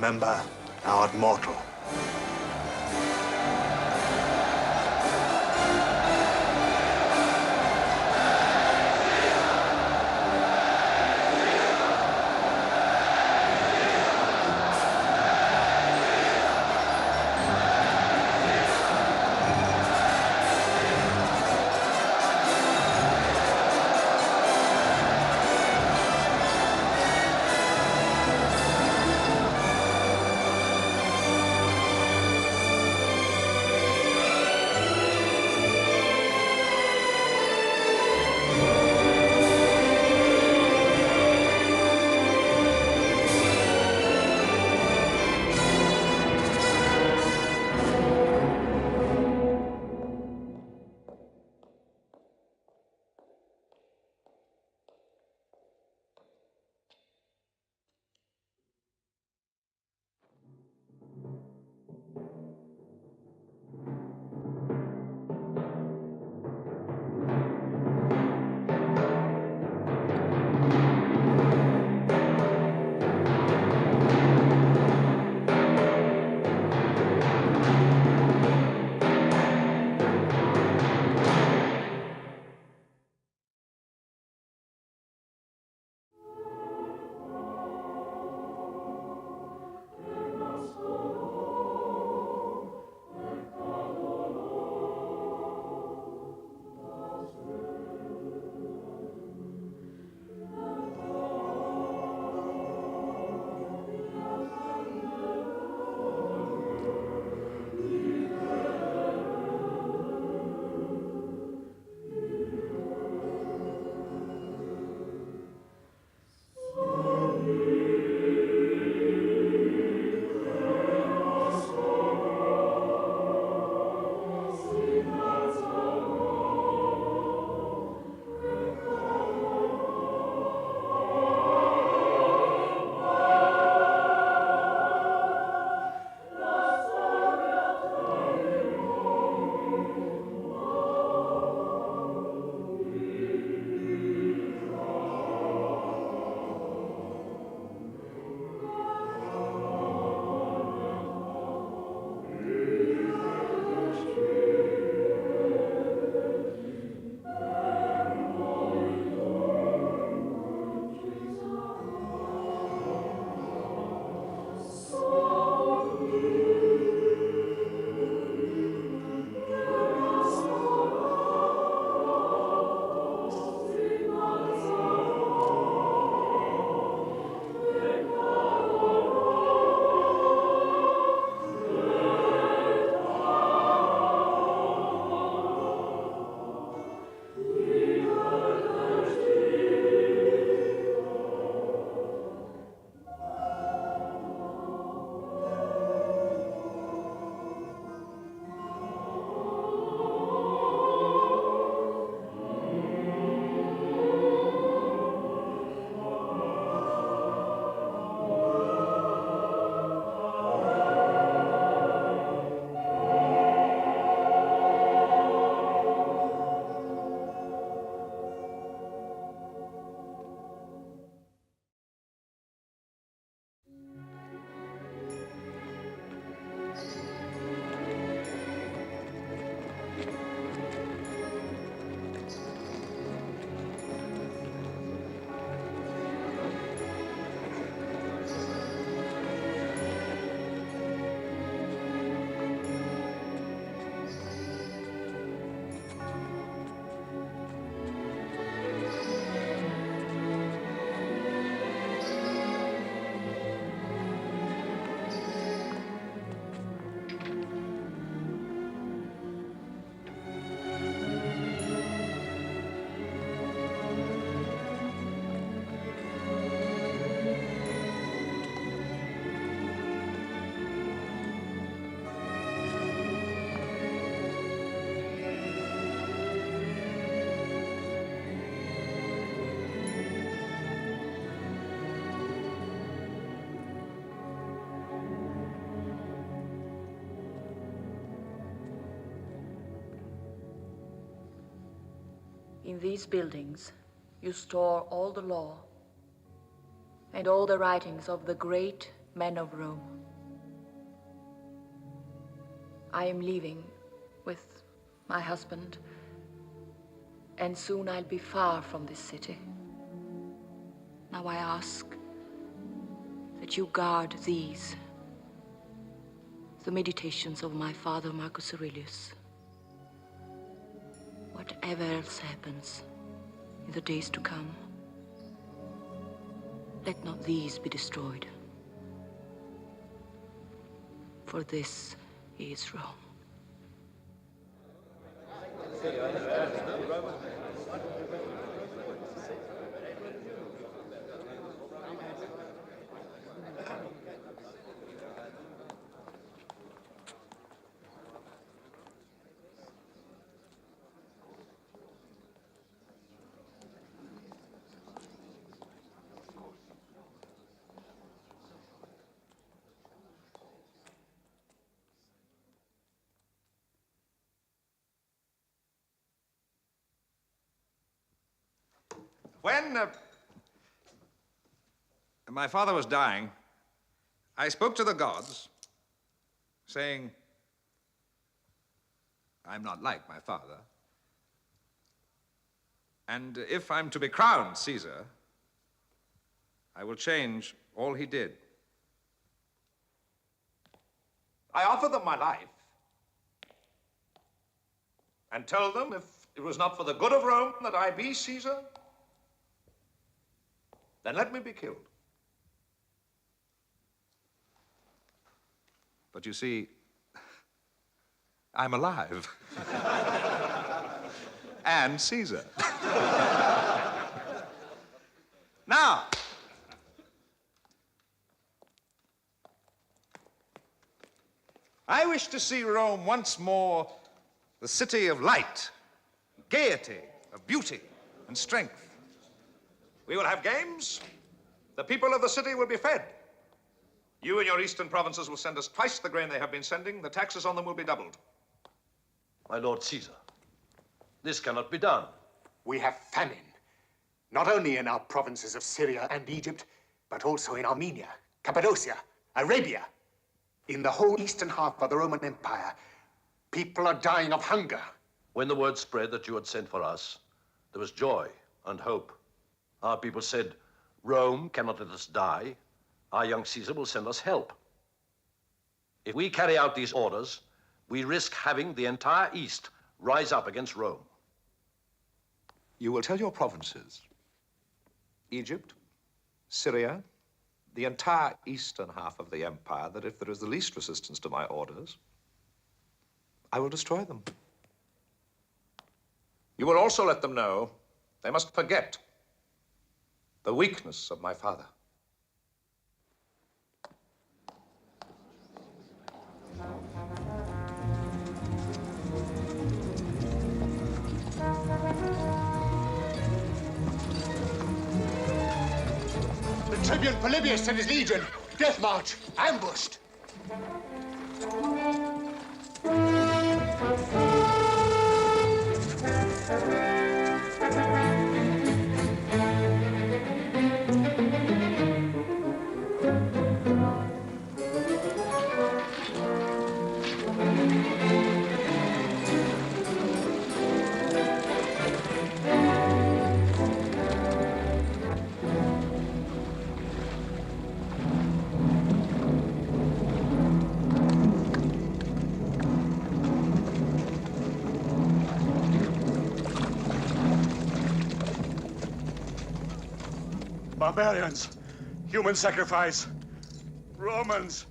remember, thou art mortal. In these buildings, you store all the law and all the writings of the great men of Rome. I am leaving with my husband, and soon I'll be far from this city. Now I ask that you guard these, the meditations of my father, Marcus Aurelius. Whatever else happens in the days to come, let not these be destroyed. For this is Rome. When my father was dying, I spoke to the gods, saying, I'm not like my father, and if I'm to be crowned Caesar, I will change all he did. I offered them my life and told them if it was not for the good of Rome that I be Caesar, then let me be killed. But you see, I'm alive. And Caesar. Now, I wish to see Rome once more the city of light, gaiety, of beauty, and strength. We will have games. The people of the city will be fed. You and your eastern provinces will send us twice the grain they have been sending. The taxes on them will be doubled. My lord Caesar, this cannot be done. We have famine, not only in our provinces of Syria and Egypt, but also in Armenia, Cappadocia, Arabia. In the whole eastern half of the Roman Empire, people are dying of hunger. When the word spread that you had sent for us, there was joy and hope. Our people said, Rome cannot let us die. Our young Caesar will send us help. If we carry out these orders, we risk having the entire East rise up against Rome. You will tell your provinces, Egypt, Syria, the entire eastern half of the empire, that if there is the least resistance to my orders, I will destroy them. You will also let them know they must forget the weakness of my father. The tribune Polybius and his legion, death march, ambushed. Barbarians, human sacrifice, Romans.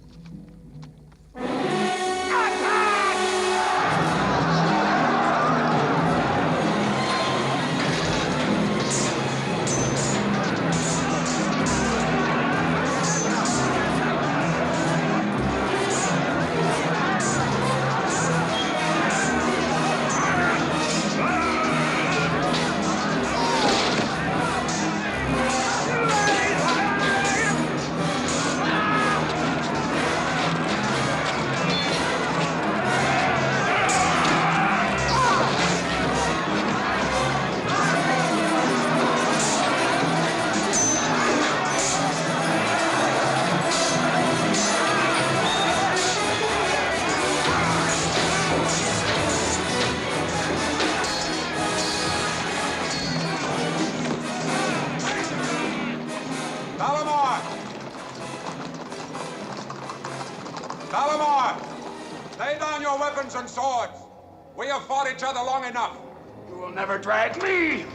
swords. We have fought each other long enough. You will never drag me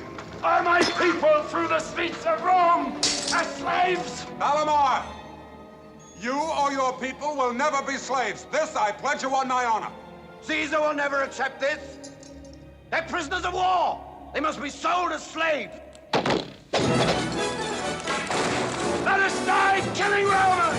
or my people through the streets of Rome as slaves! Balamar, you or your people will never be slaves. This I pledge you on my honor. Caesar will never accept this. They're prisoners of war. They must be sold as slaves. Let us die killing Romans!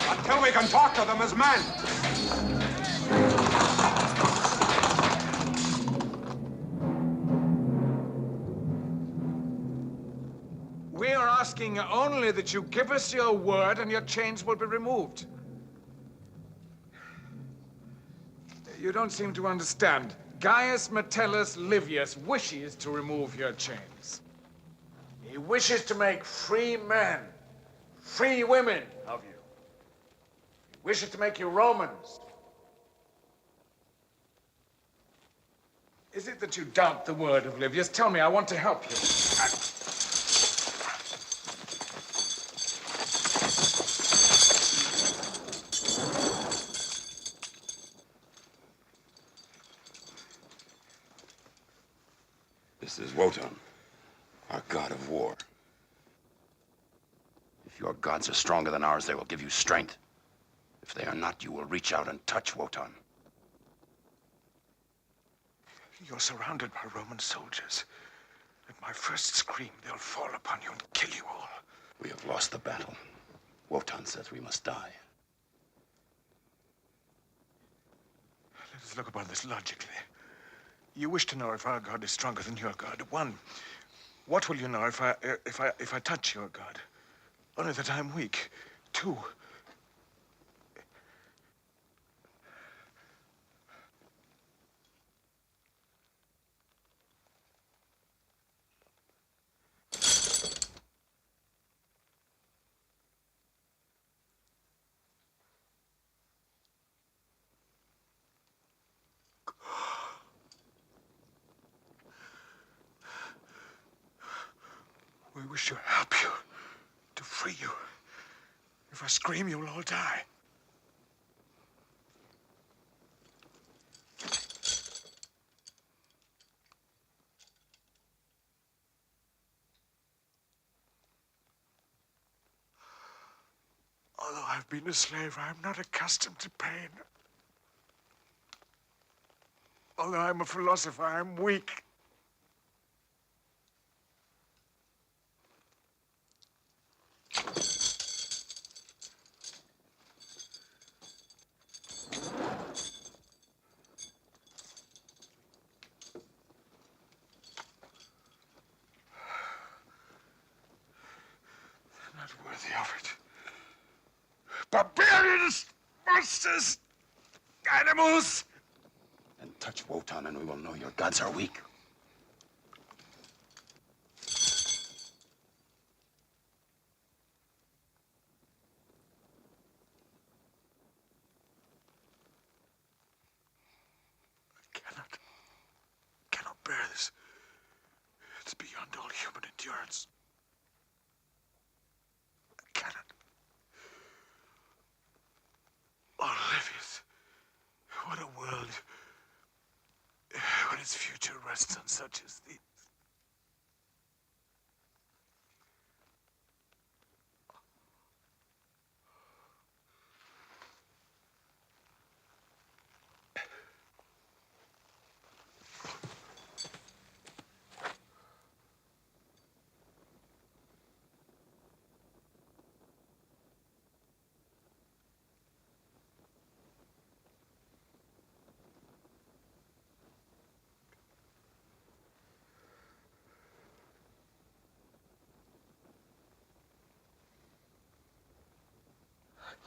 Until we can talk to them as men. We are asking only that you give us your word and your chains will be removed. You don't seem to understand. Gaius Metellus Livius wishes to remove your chains. He wishes to make free men, free women of you. He wishes to make you Romans. Is it that you doubt the word of Livius? Tell me, I want to help you. This is Wotan, our god of war. If your gods are stronger than ours, they will give you strength. If they are not, you will reach out and touch Wotan. You're surrounded by Roman soldiers. At my first scream, they'll fall upon you and kill you all. We have lost the battle. Wotan says we must die. Let us look upon this logically. You wish to know if our God is stronger than your God. One, what will you know if I touch your God? Only that I'm weak. Two, we wish to help you, to free you. If I scream, you'll all die. Although I've been a slave, I'm not accustomed to pain. Although I'm a philosopher, I'm weak. Not worthy of it. Barbarians! Monsters! Animals! Then touch Wotan and we will know your gods are weak. I cannot bear this. It's beyond all human endurance. I cannot. Oh, Livius. Empire's future rests on such as these.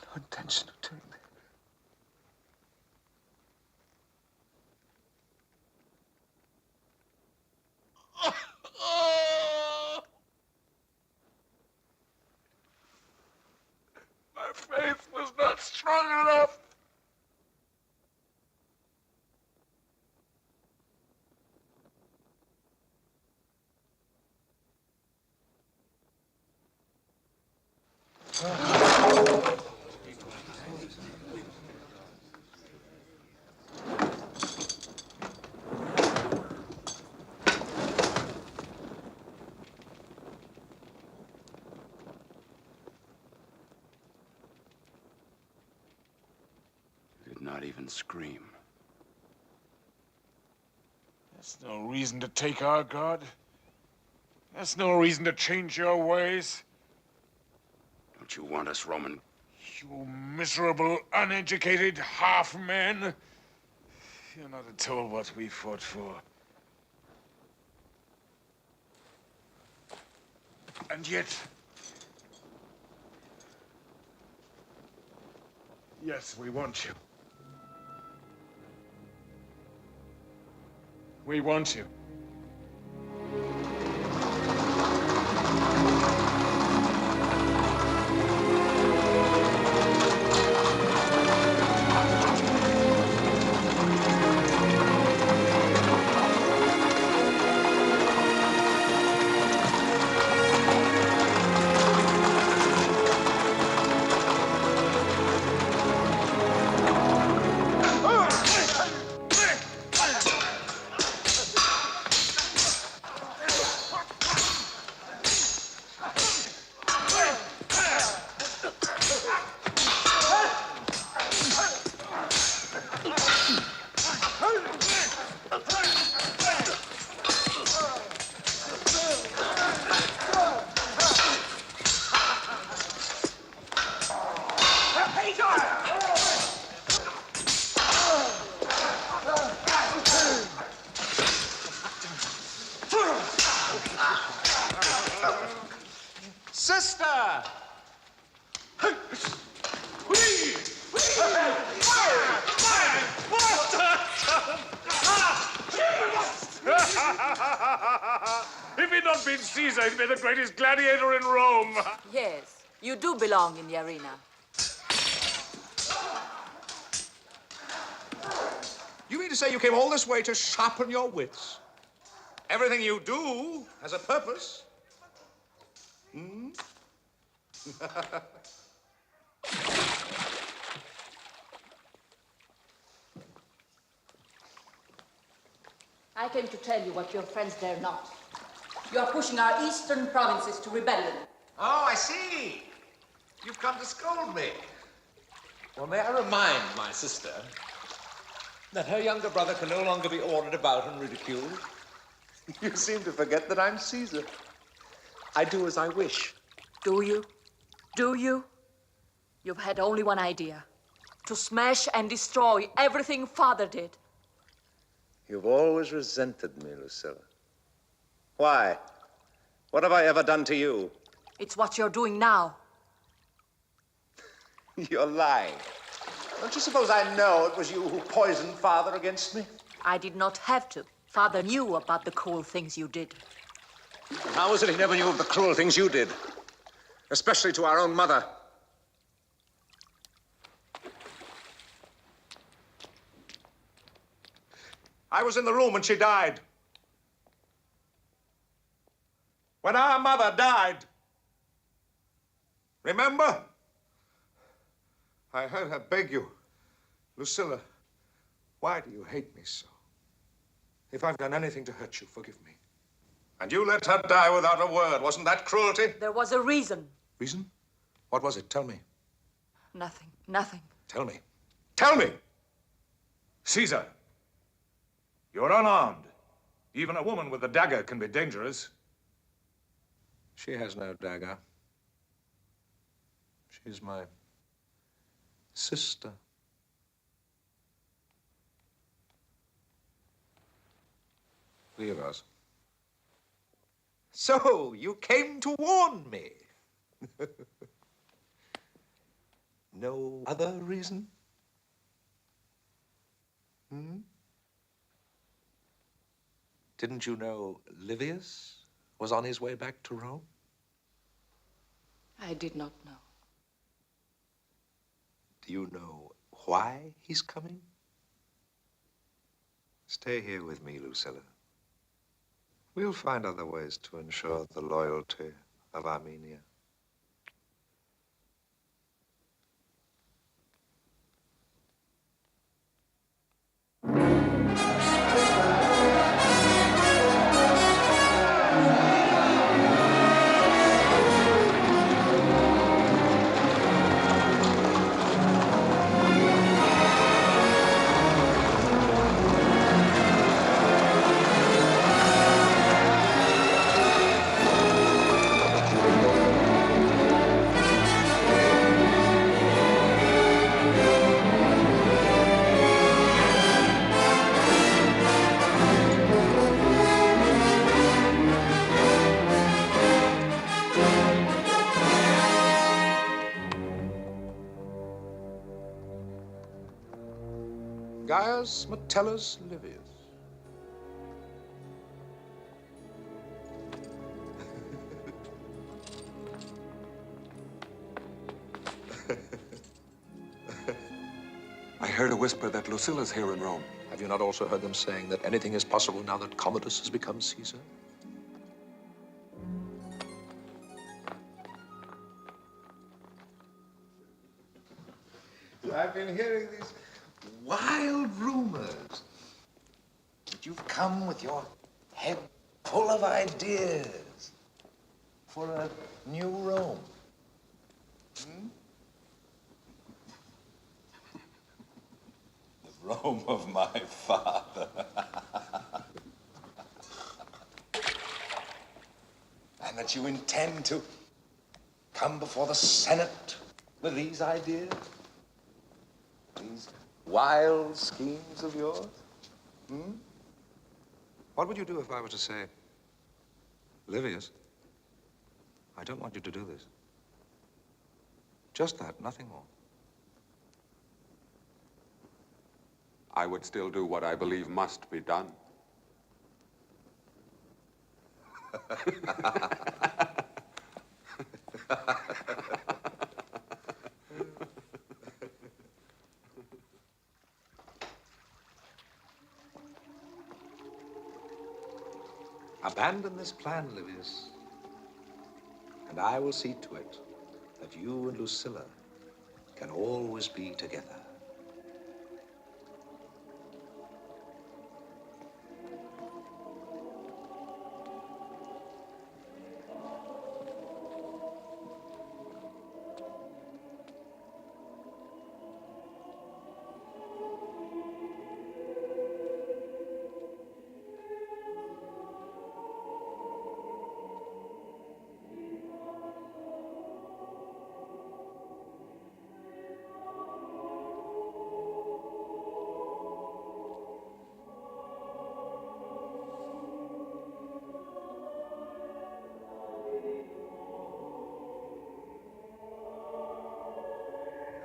No intention of doing that. My faith was not strong enough. Did not even scream. That's no reason to take our God. That's no reason to change your ways. Don't you want us, Roman? You miserable, uneducated half-men. You're not at all what we fought for. And yet... yes, we want you. We want you. Sister! If he'd not been Caesar, he'd be the greatest gladiator in Rome. Yes, you do belong in the arena. You mean to say you came all this way to sharpen your wits? Everything you do has a purpose. Hmm? I came to tell you what your friends dare not. You are pushing our eastern provinces to rebellion. Oh, I see. You've come to scold me. Well, may I remind my sister that her younger brother can no longer be ordered about and ridiculed? You seem to forget that I'm Caesar. I do as I wish. Do you? Do you? You've had only one idea. To smash and destroy everything Father did. You've always resented me, Lucilla. Why? What have I ever done to you? It's what you're doing now. You're lying. Don't you suppose I know it was you who poisoned Father against me? I did not have to. Father knew about the cruel things you did. How is it he never knew of the cruel things you did? Especially to our own mother. I was in the room when she died. When our mother died. Remember? I heard her beg you, Lucilla, why do you hate me so? If I've done anything to hurt you, forgive me. And you let her die without a word. Wasn't that cruelty? There was a reason. Reason? What was it? Tell me. Nothing. Nothing. Tell me. Tell me! Caesar, you're unarmed. Even a woman with a dagger can be dangerous. She has no dagger. She's my sister. Leave. So, you came to warn me. No other reason? Hmm? Didn't you know Livius was on his way back to Rome? I did not know. Do you know why he's coming? Stay here with me, Lucilla. We'll find other ways to ensure the loyalty of Armenia. Gaius Metellus Livius. I heard a whisper that Lucilla's here in Rome. Have you not also heard them saying that anything is possible now that Commodus has become Caesar? I've been hearing these wild rumors that you've come with your head full of ideas for a new Rome. Hmm? The Rome of my father. And that you intend to come before the Senate with these ideas? These wild schemes of yours? Hmm? What would you do if I were to say, Livius, I don't want you to do this. Just that, nothing more. I would still do what I believe must be done. Abandon this plan, Livius, and I will see to it that you and Lucilla can always be together.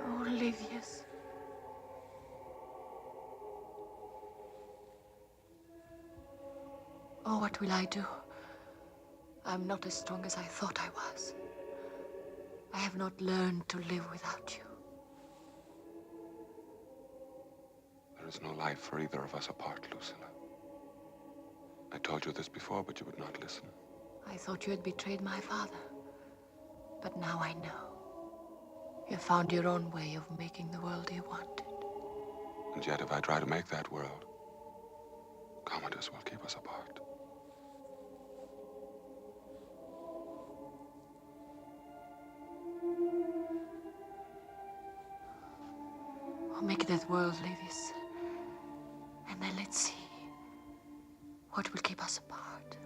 Oh, Livius. Oh, what will I do? I'm not as strong as I thought I was. I have not learned to live without you. There is no life for either of us apart, Lucilla. I told you this before, but you would not listen. I thought you had betrayed my father. But now I know. You found your own way of making the world you wanted. And yet, if I try to make that world, Commodus will keep us apart. Oh, make that world, Livius. And then let's see what will keep us apart.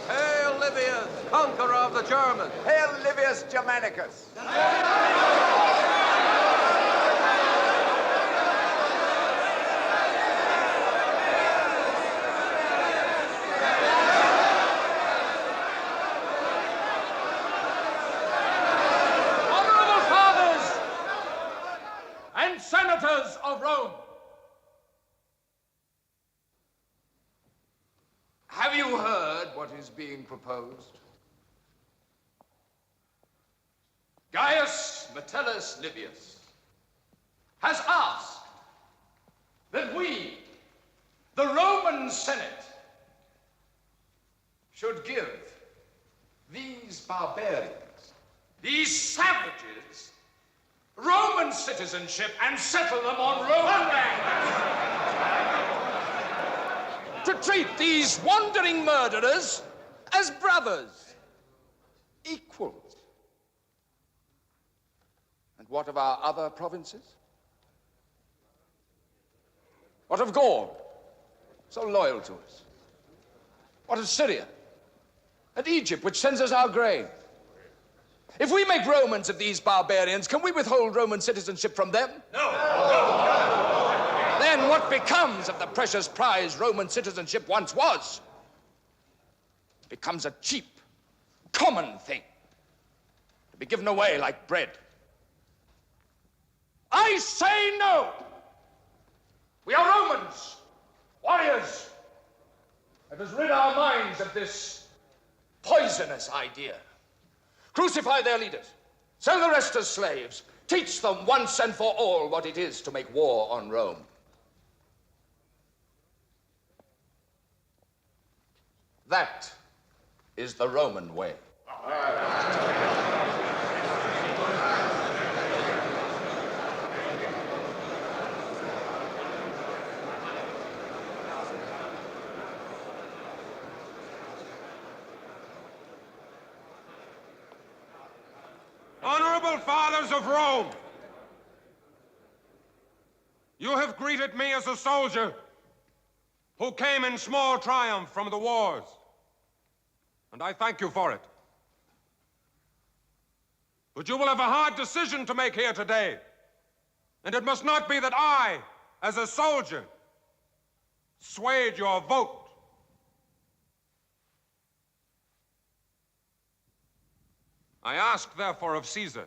Hail Livius, conqueror of the Germans! Hail Livius Germanicus! Honorable fathers and senators of Rome, have you heard what is being proposed? Gaius Metellus Livius has asked that we, the Roman Senate, should give these barbarians, these savages, Roman citizenship and settle them on Roman land. To treat these wandering murderers as brothers, equals. And what of our other provinces? What of Gaul, so loyal to us? What of Syria and Egypt, which sends us our grain? If we make Romans of these barbarians, can we withhold Roman citizenship from them? No. Then what becomes of the precious prize Roman citizenship once was? It becomes a cheap, common thing to be given away like bread. I say no. We are Romans, warriors. Let us rid our minds of this poisonous idea. Crucify their leaders. Sell the rest as slaves. Teach them once and for all what it is to make war on Rome. That is the Roman way. Honorable fathers of Rome, you have greeted me as a soldier who came in small triumph from the wars, and I thank you for it. But you will have a hard decision to make here today, and it must not be that I, as a soldier, swayed your vote. I ask, therefore, of Caesar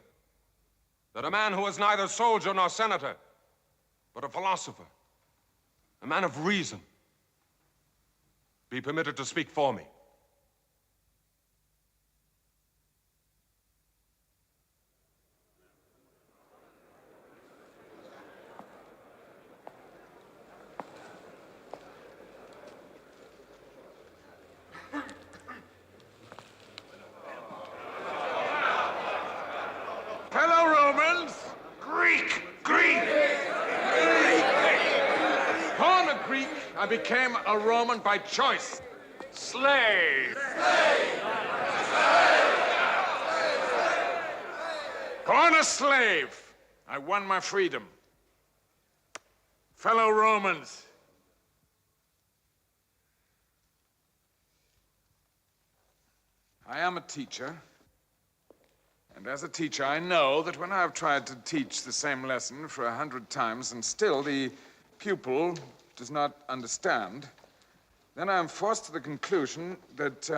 that a man who is neither soldier nor senator, but a philosopher, a man of reason, be permitted to speak for me. Fellow Romans, Greek! Born a Greek, I became a Roman by choice. Slave! Born a slave, I won my freedom. Fellow Romans, I am a teacher. And as a teacher, I know that when I've tried to teach the same lesson for 100 times and still the pupil does not understand, then I'm forced to the conclusion that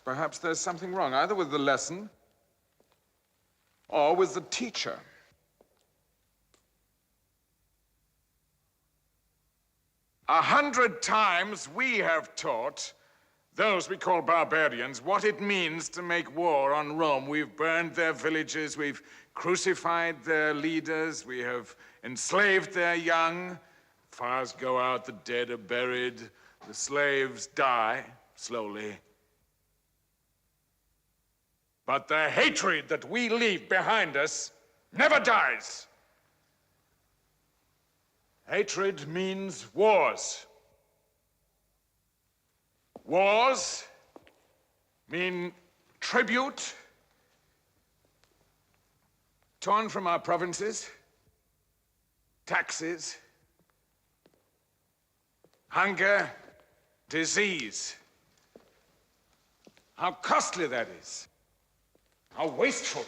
perhaps there's something wrong, either with the lesson or with the teacher. A 100 times we have taught those we call barbarians what it means to make war on Rome. We've burned their villages, we've crucified their leaders, we have enslaved their young. Fires go out, the dead are buried, the slaves die slowly. But the hatred that we leave behind us never dies. Hatred means wars. Wars mean tribute torn from our provinces, taxes, hunger, disease. How costly that is. How wasteful.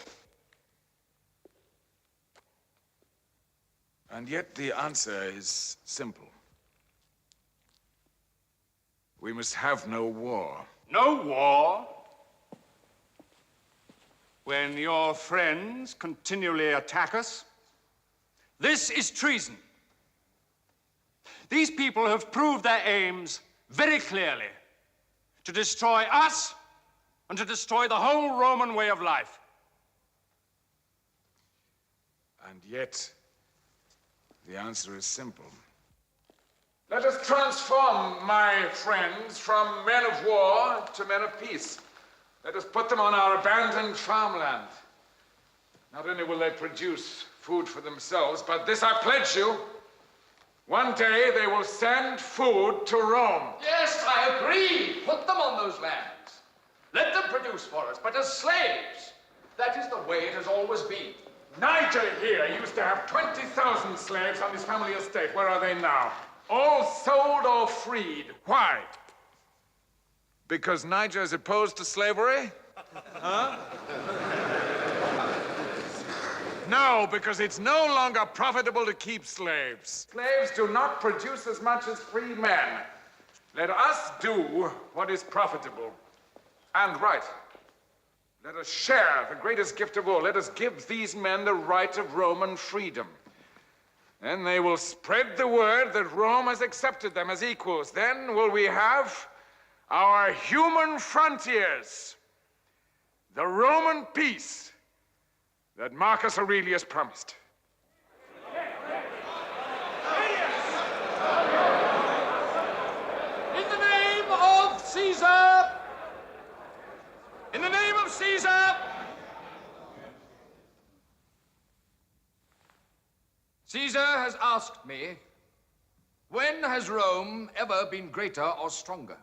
And yet the answer is simple. We must have no war. No war? When your friends continually attack us? This is treason. These people have proved their aims very clearly. To destroy us and to destroy the whole Roman way of life. And yet, the answer is simple. Let us transform my friends from men of war to men of peace. Let us put them on our abandoned farmland. Not only will they produce food for themselves, but this I pledge you, one day they will send food to Rome. Yes, I agree. Put them on those lands. Let them produce for us, but as slaves. That is the way it has always been. Niger here used to have 20,000 slaves on his family estate. Where are they now? All sold or freed. Why? Because Niger is opposed to slavery? Huh? No, because it's no longer profitable to keep slaves. Slaves do not produce as much as free men. Let us do what is profitable and right. Let us share the greatest gift of all. Let us give these men the right of Roman freedom. Then they will spread the word that Rome has accepted them as equals. Then will we have our human frontiers, the Roman peace that Marcus Aurelius promised. In the name of Caesar! In the name of Caesar! Caesar has asked me, when has Rome ever been greater or stronger?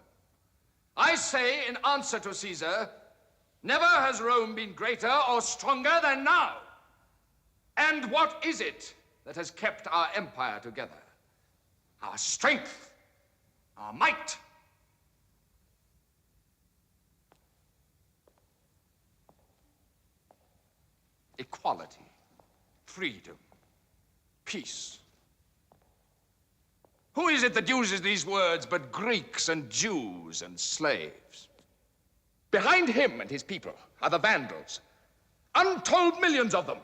I say in answer to Caesar, never has Rome been greater or stronger than now. And what is it that has kept our empire together? Our strength, our might. Equality, freedom, peace. Who is it that uses these words but Greeks and Jews and slaves? Behind him and his people are the Vandals, untold millions of them,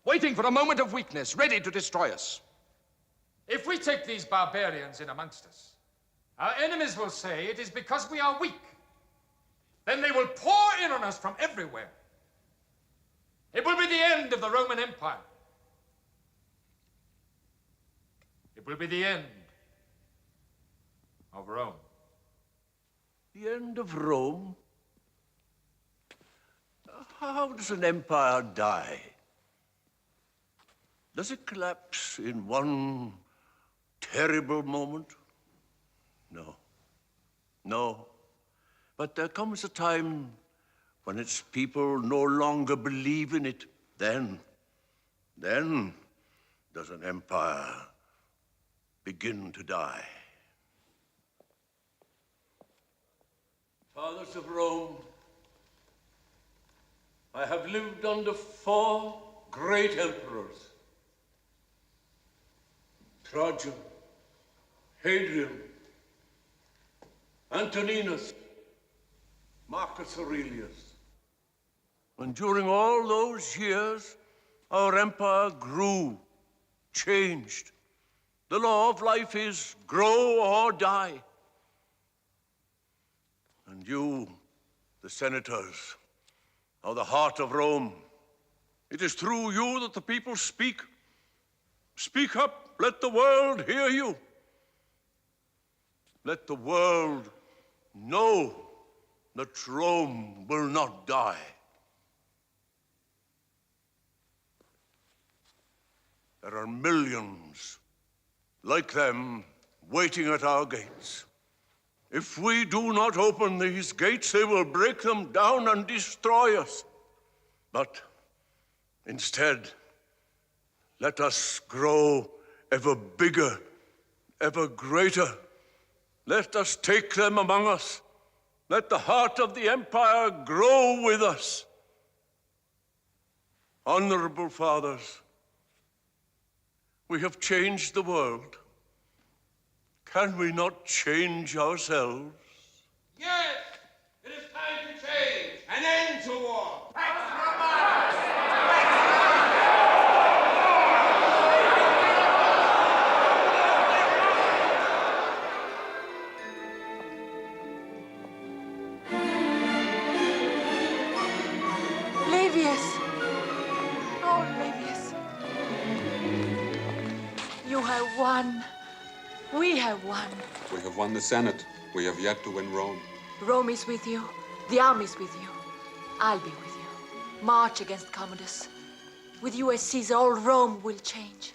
waiting for a moment of weakness, ready to destroy us. If we take these barbarians in amongst us, our enemies will say it is because we are weak. Then they will pour in on us from everywhere. It will be the end of the Roman Empire. It will be the end of Rome. The end of Rome? How does an empire die? Does it collapse in one terrible moment? No. No. But there comes a time when its people no longer believe in it. Then does an empire begin to die. Fathers of Rome, I have lived under 4 great emperors. Trajan, Hadrian, Antoninus, Marcus Aurelius. And during all those years, our empire grew, changed. The law of life is grow or die. And you, the senators, are the heart of Rome. It is through you that the people speak. Speak up, let the world hear you. Let the world know that Rome will not die. There are millions like them waiting at our gates. If we do not open these gates, they will break them down and destroy us. But instead, let us grow ever bigger, ever greater. Let us take them among us. Let the heart of the Empire grow with us. Honorable fathers, we have changed the world. Can we not change ourselves? Yes, it is time to change. An end to war. Pax Livius! Oh, Livius. You have won. We have won. We have won the Senate. We have yet to win Rome. Rome is with you. The army is with you. I'll be with you. March against Commodus. With you as Caesar, all Rome will change.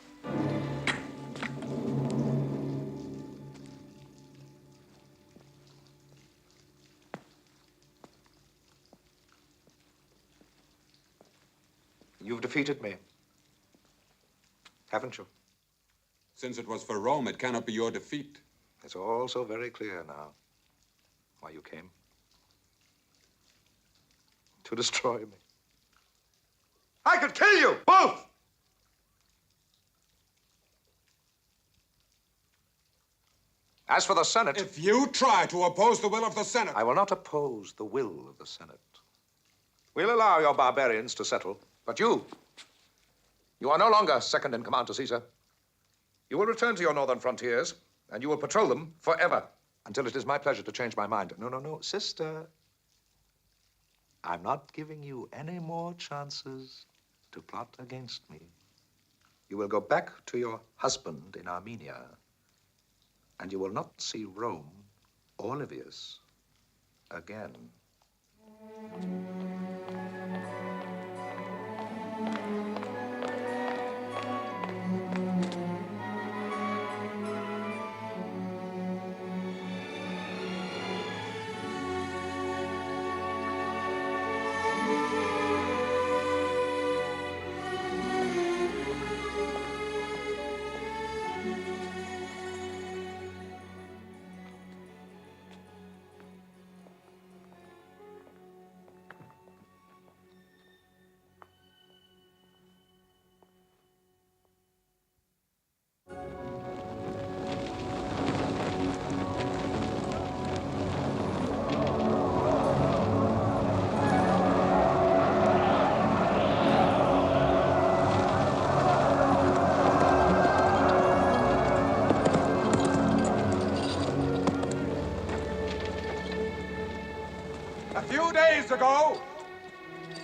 You've defeated me, haven't you? Since it was for Rome, it cannot be your defeat. It's all so very clear now why you came. To destroy me. I could kill you, both! As for the Senate... If you try to oppose the will of the Senate... I will not oppose the will of the Senate. We'll allow your barbarians to settle, but you are no longer second in command to Caesar. You will return to your northern frontiers, and you will patrol them forever, until it is my pleasure to change my mind. No, sister. I'm not giving you any more chances to plot against me. You will go back to your husband in Armenia, and you will not see Rome or Livius again. A few days ago,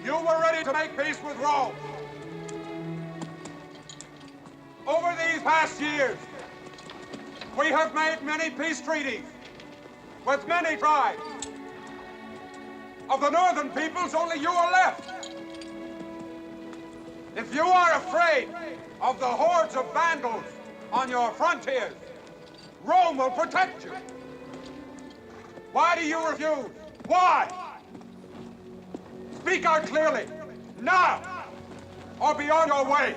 you were ready to make peace with Rome. Over these past years, we have made many peace treaties with many tribes. Of the northern peoples, only you are left. If you are afraid of the hordes of vandals on your frontiers, Rome will protect you. Why do you refuse? Why? Speak out clearly, now, or be on your way.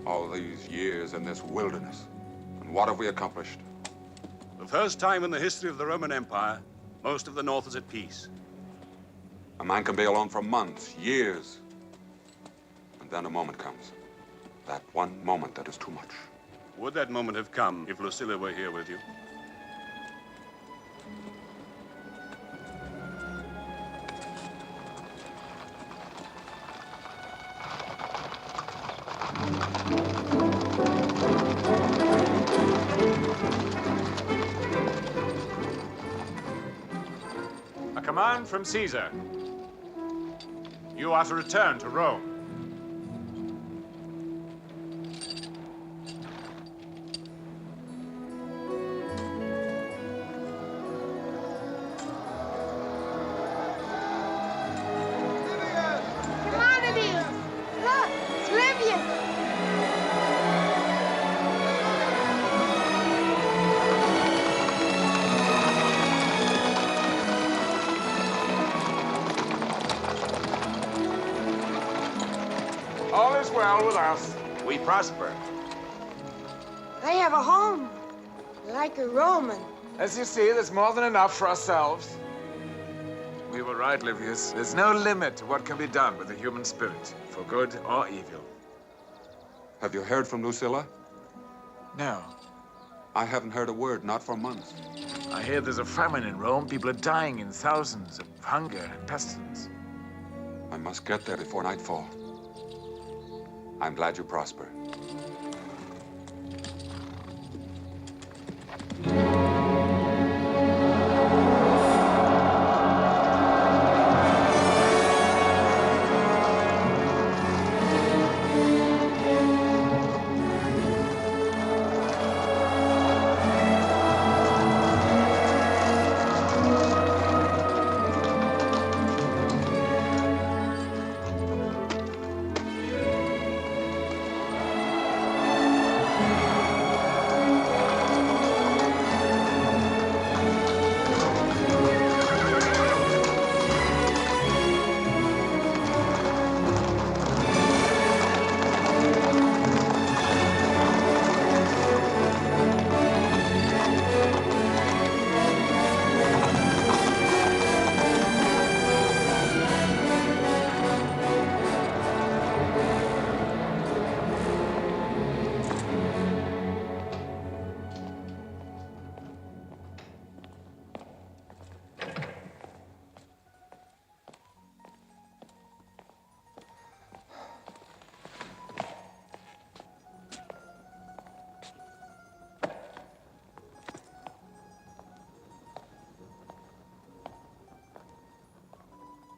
All these years in this wilderness. And what have we accomplished? The first time in the history of the Roman Empire, most of the North is at peace. A man can be alone for months, years. And then a moment comes. That one moment that is too much. Would that moment have come if Lucilla were here with you? command from Caesar. You are to return to Rome. Commodus! Look, it's Livius! All is well with us. We prosper. I have a home, like a Roman. As you see, there's more than enough for ourselves. We were right, Livius. There's no limit to what can be done with the human spirit, for good or evil. Have you heard from Lucilla? No. I haven't heard a word, not for months. I hear there's a famine in Rome. People are dying in thousands of hunger and pestilence. I must get there before nightfall. I'm glad you prosper.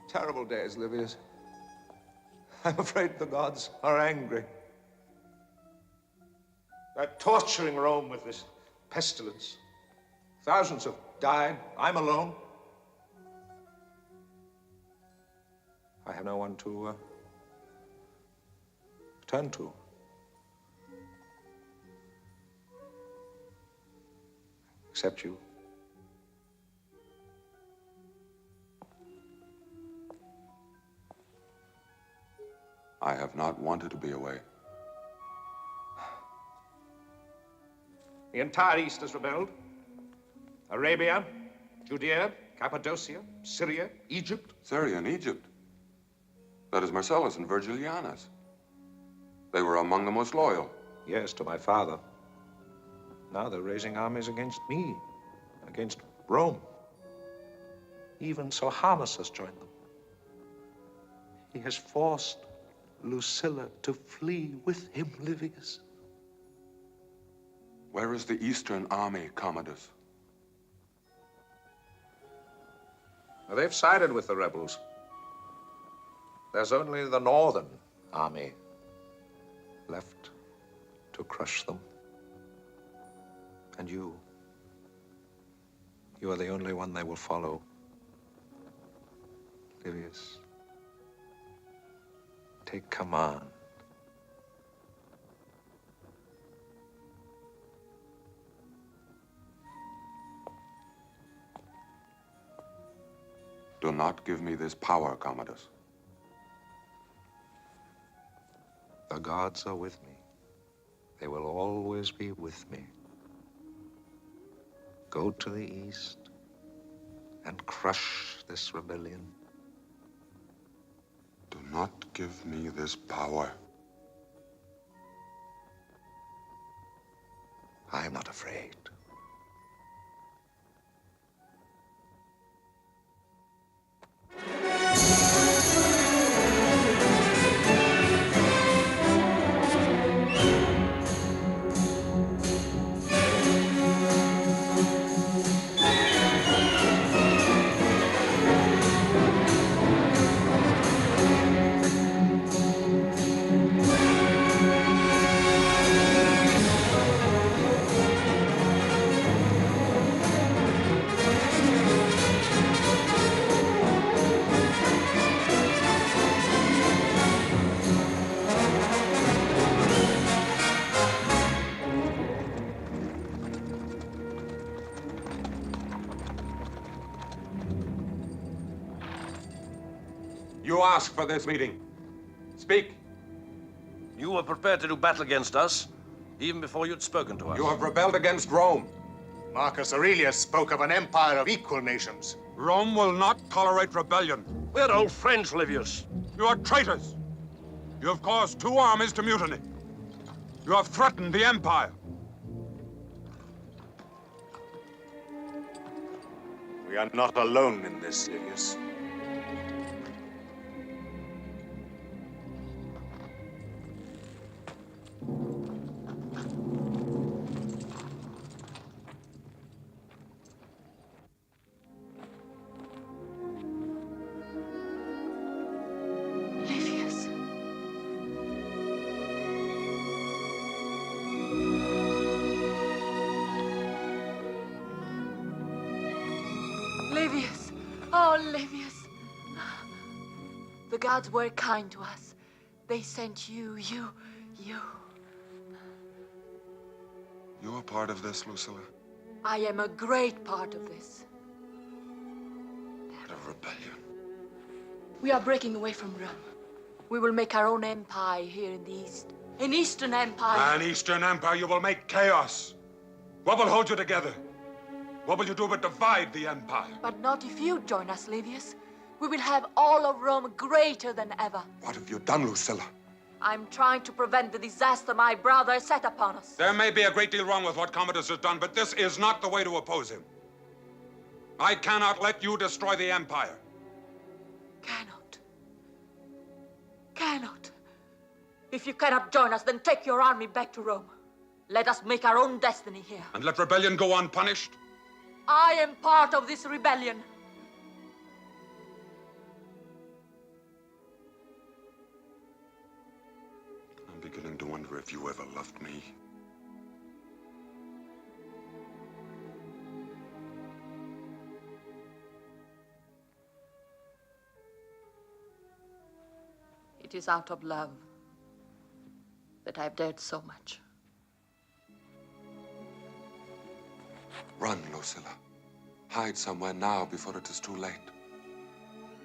Terrible days, Livius. I'm afraid the gods are angry. They're torturing Rome with this pestilence. Thousands have died. I'm alone. I have no one to turn to. Except you. I have not wanted to be away. The entire East has rebelled. Arabia, Judea, Cappadocia, Syria, Egypt. Syria and Egypt. That is Marcellus and Virgilianus. They were among the most loyal. Yes, to my father. Now they're raising armies against me, against Rome. Even Sohamus has joined them. He has forced Lucilla to flee with him, Livius. Where is the Eastern army, Commodus? They've sided with the rebels. There's only the Northern army left to crush them. And you are the only one they will follow, Livius. Take command. Do not give me this power, Commodus. The gods are with me. They will always be with me. Go to the east and crush this rebellion. Do not give me this power. I am not afraid. You asked for this meeting. Speak. You were prepared to do battle against us, even before you'd spoken to us. You have rebelled against Rome. Marcus Aurelius spoke of an empire of equal nations. Rome will not tolerate rebellion. We're old friends, Livius. You are traitors. You have caused 2 armies to mutiny. You have threatened the empire. We are not alone in this, Livius. Livius! Oh, Livius! The gods were kind to us. They sent you. You are part of this, Lucilla? I am a great part of this. Part of rebellion. We are breaking away from Rome. We will make our own empire here in the East. An Eastern Empire. An Eastern Empire, you will make chaos. What will hold you together? What will you do but divide the empire? But not if you join us, Livius. We will have all of Rome greater than ever. What have you done, Lucilla? I'm trying to prevent the disaster my brother set upon us. There may be a great deal wrong with what Commodus has done, but this is not the way to oppose him. I cannot let you destroy the empire. Cannot. If you cannot join us, then take your army back to Rome. Let us make our own destiny here. And let rebellion go unpunished? I am part of this rebellion. I'm beginning to wonder if you ever loved me. It is out of love that I've dared so much. Run, Lucilla. Hide somewhere now before it is too late.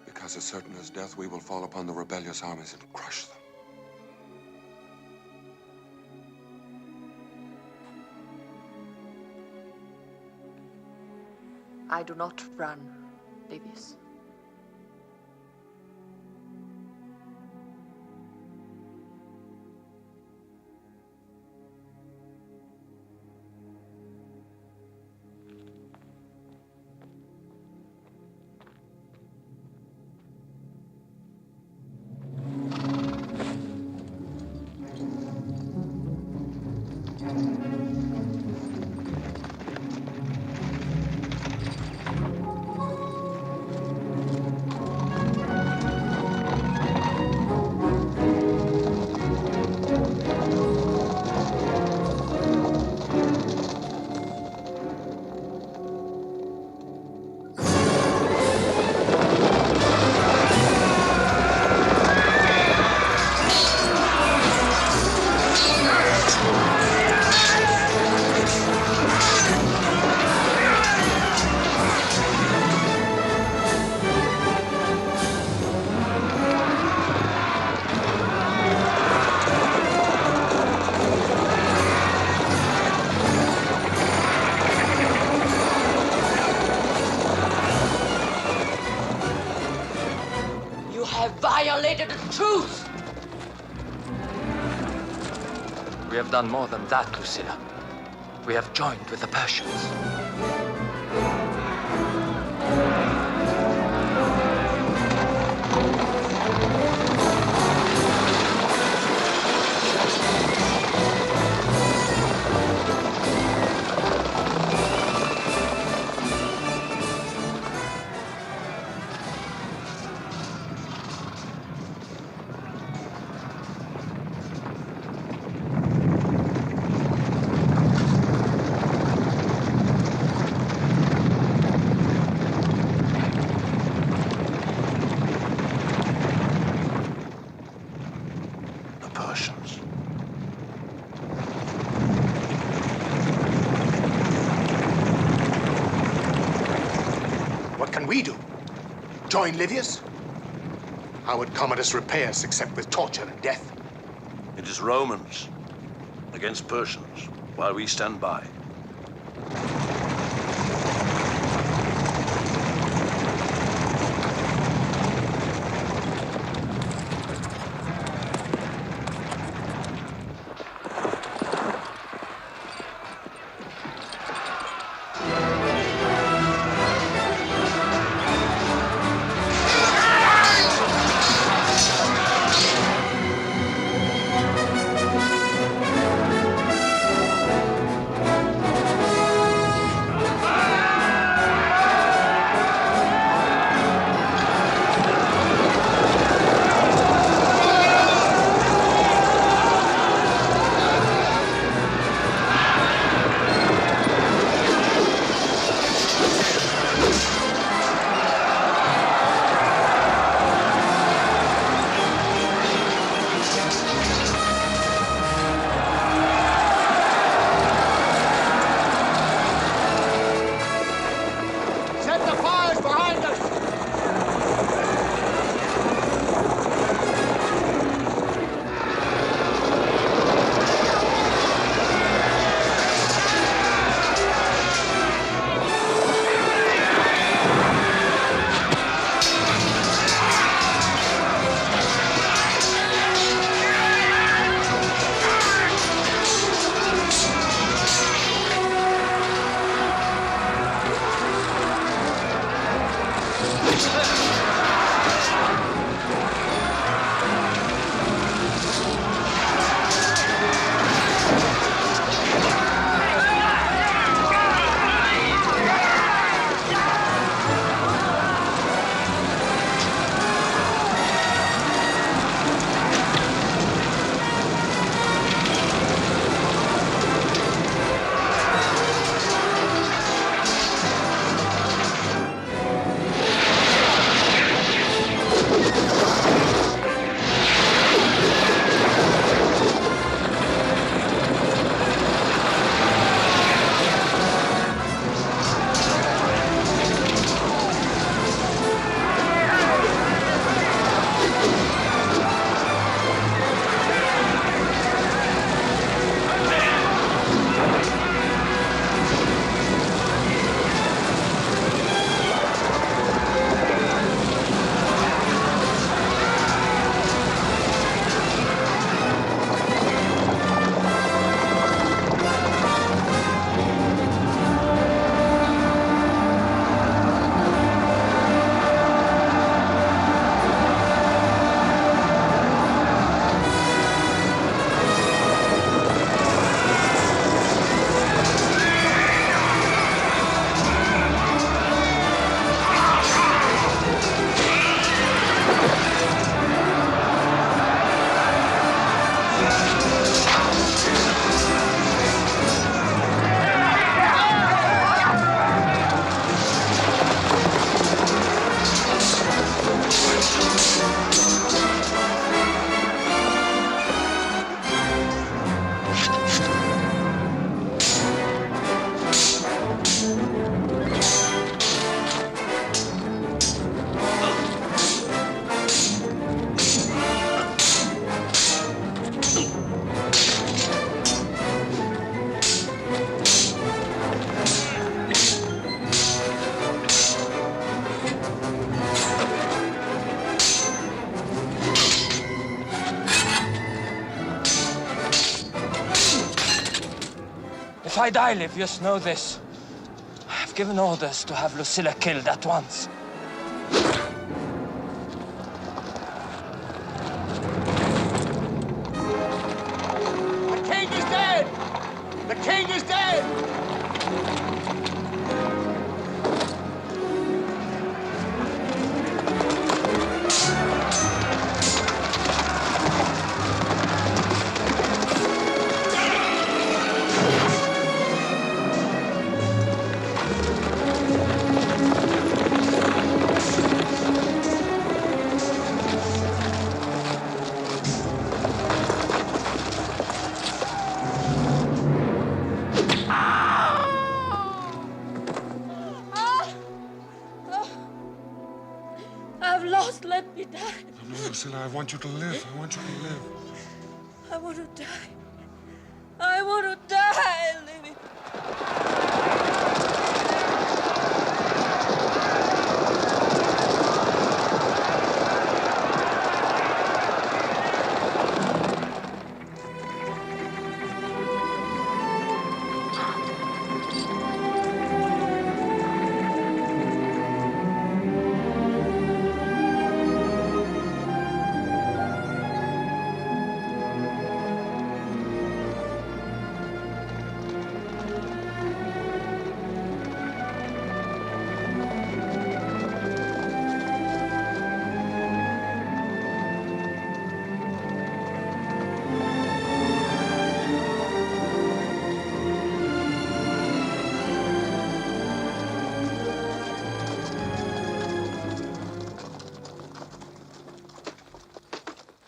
Because as certain as death, we will fall upon the rebellious armies and crush them. I do not run, Livius. Violated the truth! We have done more than that, Lucilla. We have joined with the Persians. What can we do? Join Livius? How would Commodus repay us except with torture and death? It is Romans against Persians, while we stand by. If I die, Livius, know this. I have given orders to have Lucilla killed at once. The king is dead! The king is dead! Lucilla, I want you to live. I want you to live. I want to die. I want to die, Livy.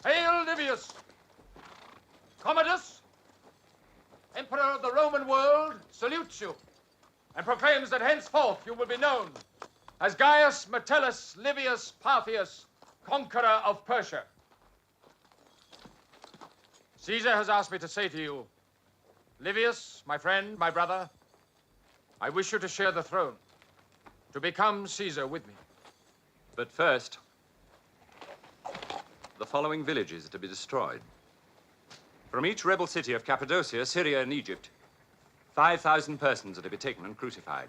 Hail, Livius! Commodus, Emperor of the Roman world, salutes you and proclaims that henceforth you will be known as Gaius Metellus Livius Parthius, conqueror of Persia. Caesar has asked me to say to you, Livius, my friend, my brother, I wish you to share the throne, to become Caesar with me. But first, the following villages are to be destroyed. From each rebel city of Cappadocia, Syria, and Egypt, 5,000 persons are to be taken and crucified.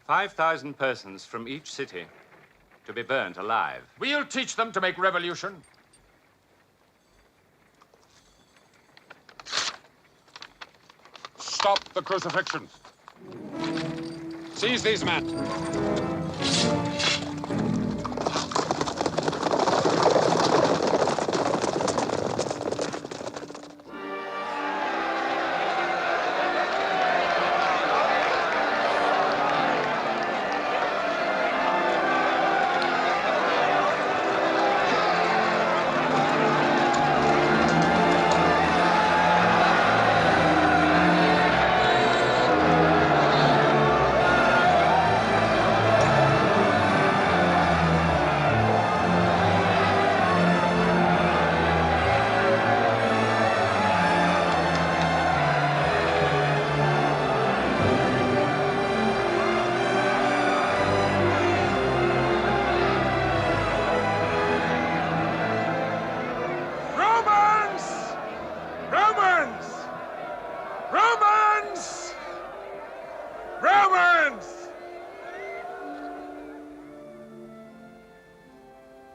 5,000 persons from each city to be burnt alive. We'll teach them to make revolution. Stop the crucifixions. Seize these men.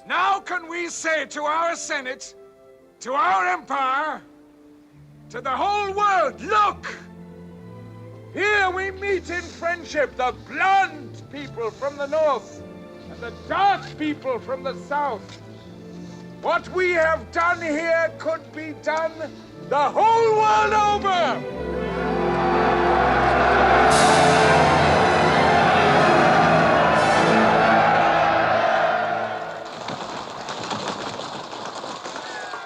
Now can we say to our Senate, to our empire, to the whole world, look! Here we meet in friendship, the blunt people from the north and the dark people from the south. What we have done here could be done the whole world over!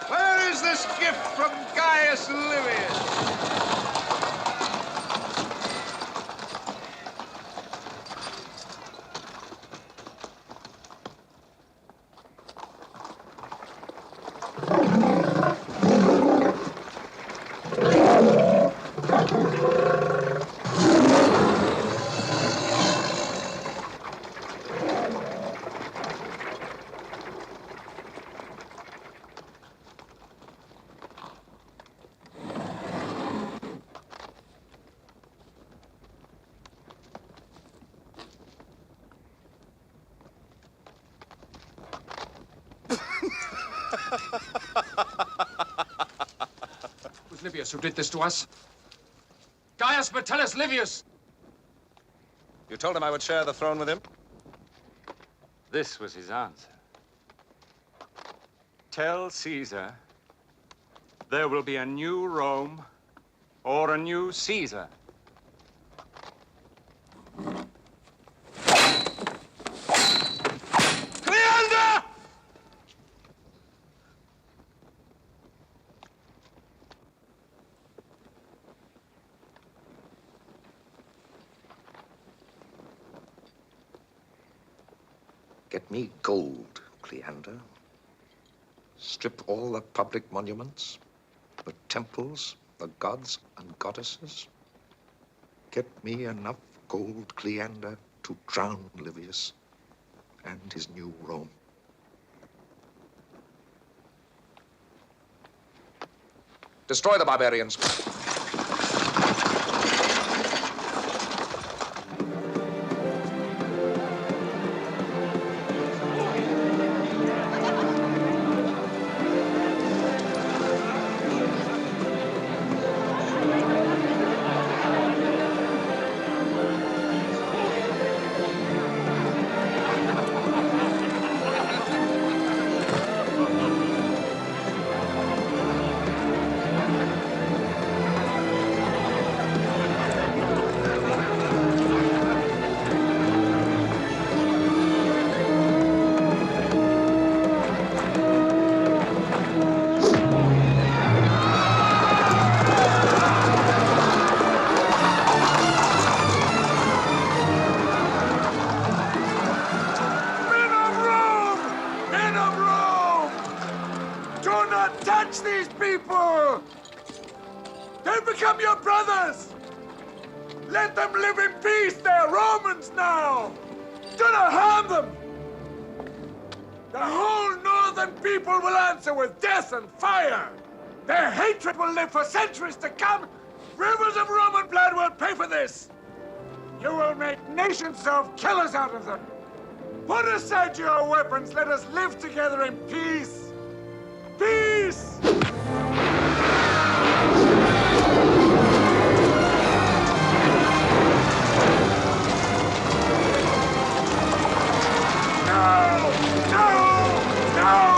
Where is this gift from Gaius Livius? It was Livius who did this to us. Gaius Metellus Livius! You told him I would share the throne with him? This was his answer. Tell Caesar there will be a new Rome or a new Caesar. Cleander! Get me gold, Cleander. Strip all the public monuments, the temples, the gods and goddesses. Get me enough gold Cleander to drown Livius and his new Rome. Destroy the barbarians. Touch these people! They become your brothers! Let them live in peace! They're Romans now! Do not harm them! The whole northern people will answer with death and fire! Their hatred will live for centuries to come! Rivers of Roman blood will pay for this! You will make nations of killers out of them! Put aside your weapons, let us live together in peace! Peace! No! No! No!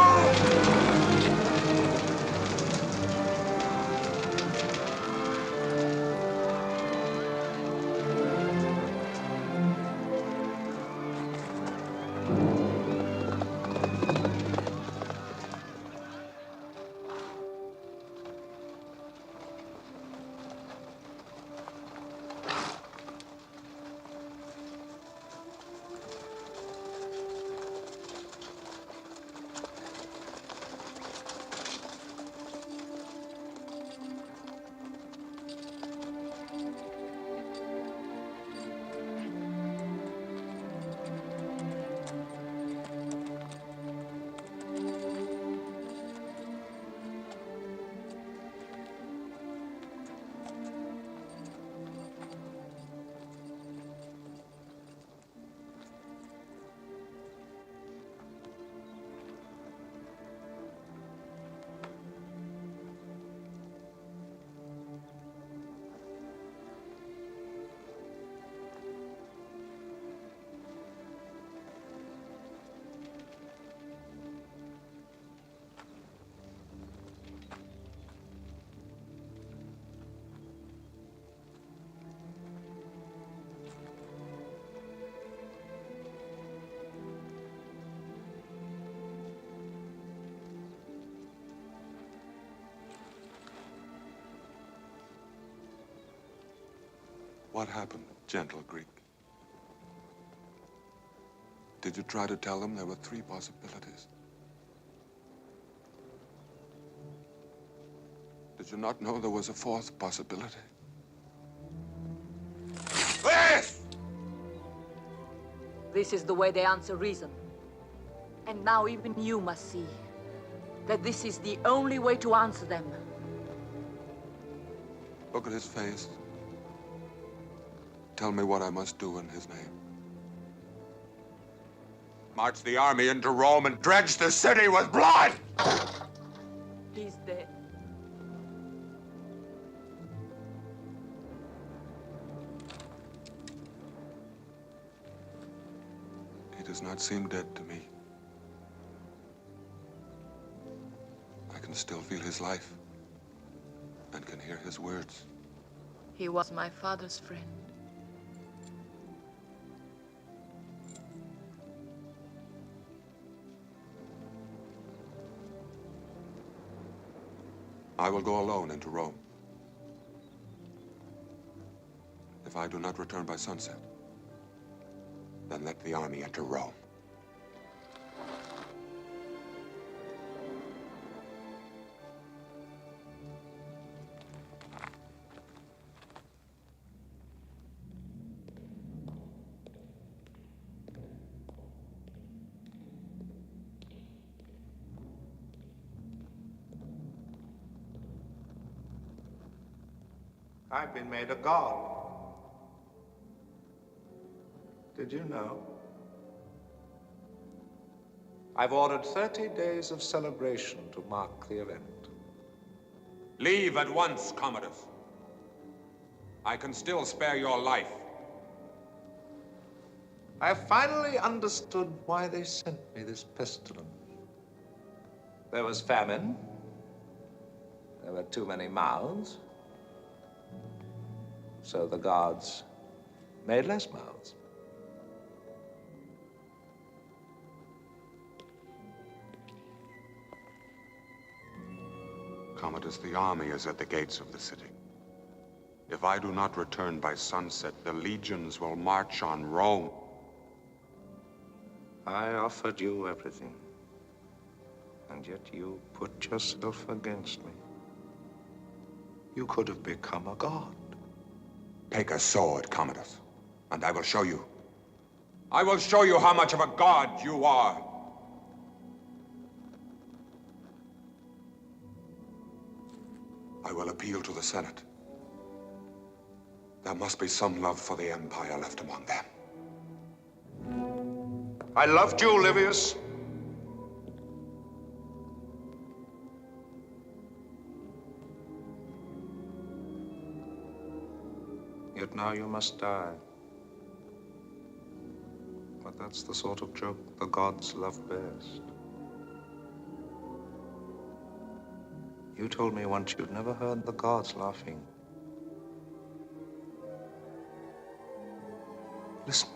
What happened, gentle Greek? Did you try to tell them there were 3 possibilities? Did you not know there was a 4th possibility? This is the way they answer reason. And now even you must see that this is the only way to answer them. Look at his face. Tell me what I must do in his name. March the army into Rome and drench the city with blood! He's dead. He does not seem dead to me. I can still feel his life and can hear his words. He was my father's friend. I will go alone into Rome. If I do not return by sunset, then let the army enter Rome. I've been made a god. Did you know? I've ordered 30 days of celebration to mark the event. Leave at once, Commodus. I can still spare your life. I have finally understood why they sent me this pestilence. There was famine. There were too many mouths. So the gods made less mouths. Commodus, the army is at the gates of the city. If I do not return by sunset, the legions will march on Rome. I offered you everything, and yet you put yourself against me. You could have become a god. Take a sword, Commodus, and I will show you. I will show you how much of a god you are. I will appeal to the Senate. There must be some love for the Empire left among them. I loved you, Livius. Yet now you must die. But that's the sort of joke the gods love best. You told me once you'd never heard the gods laughing. Listen.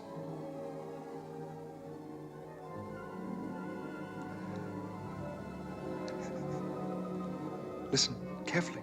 Listen carefully.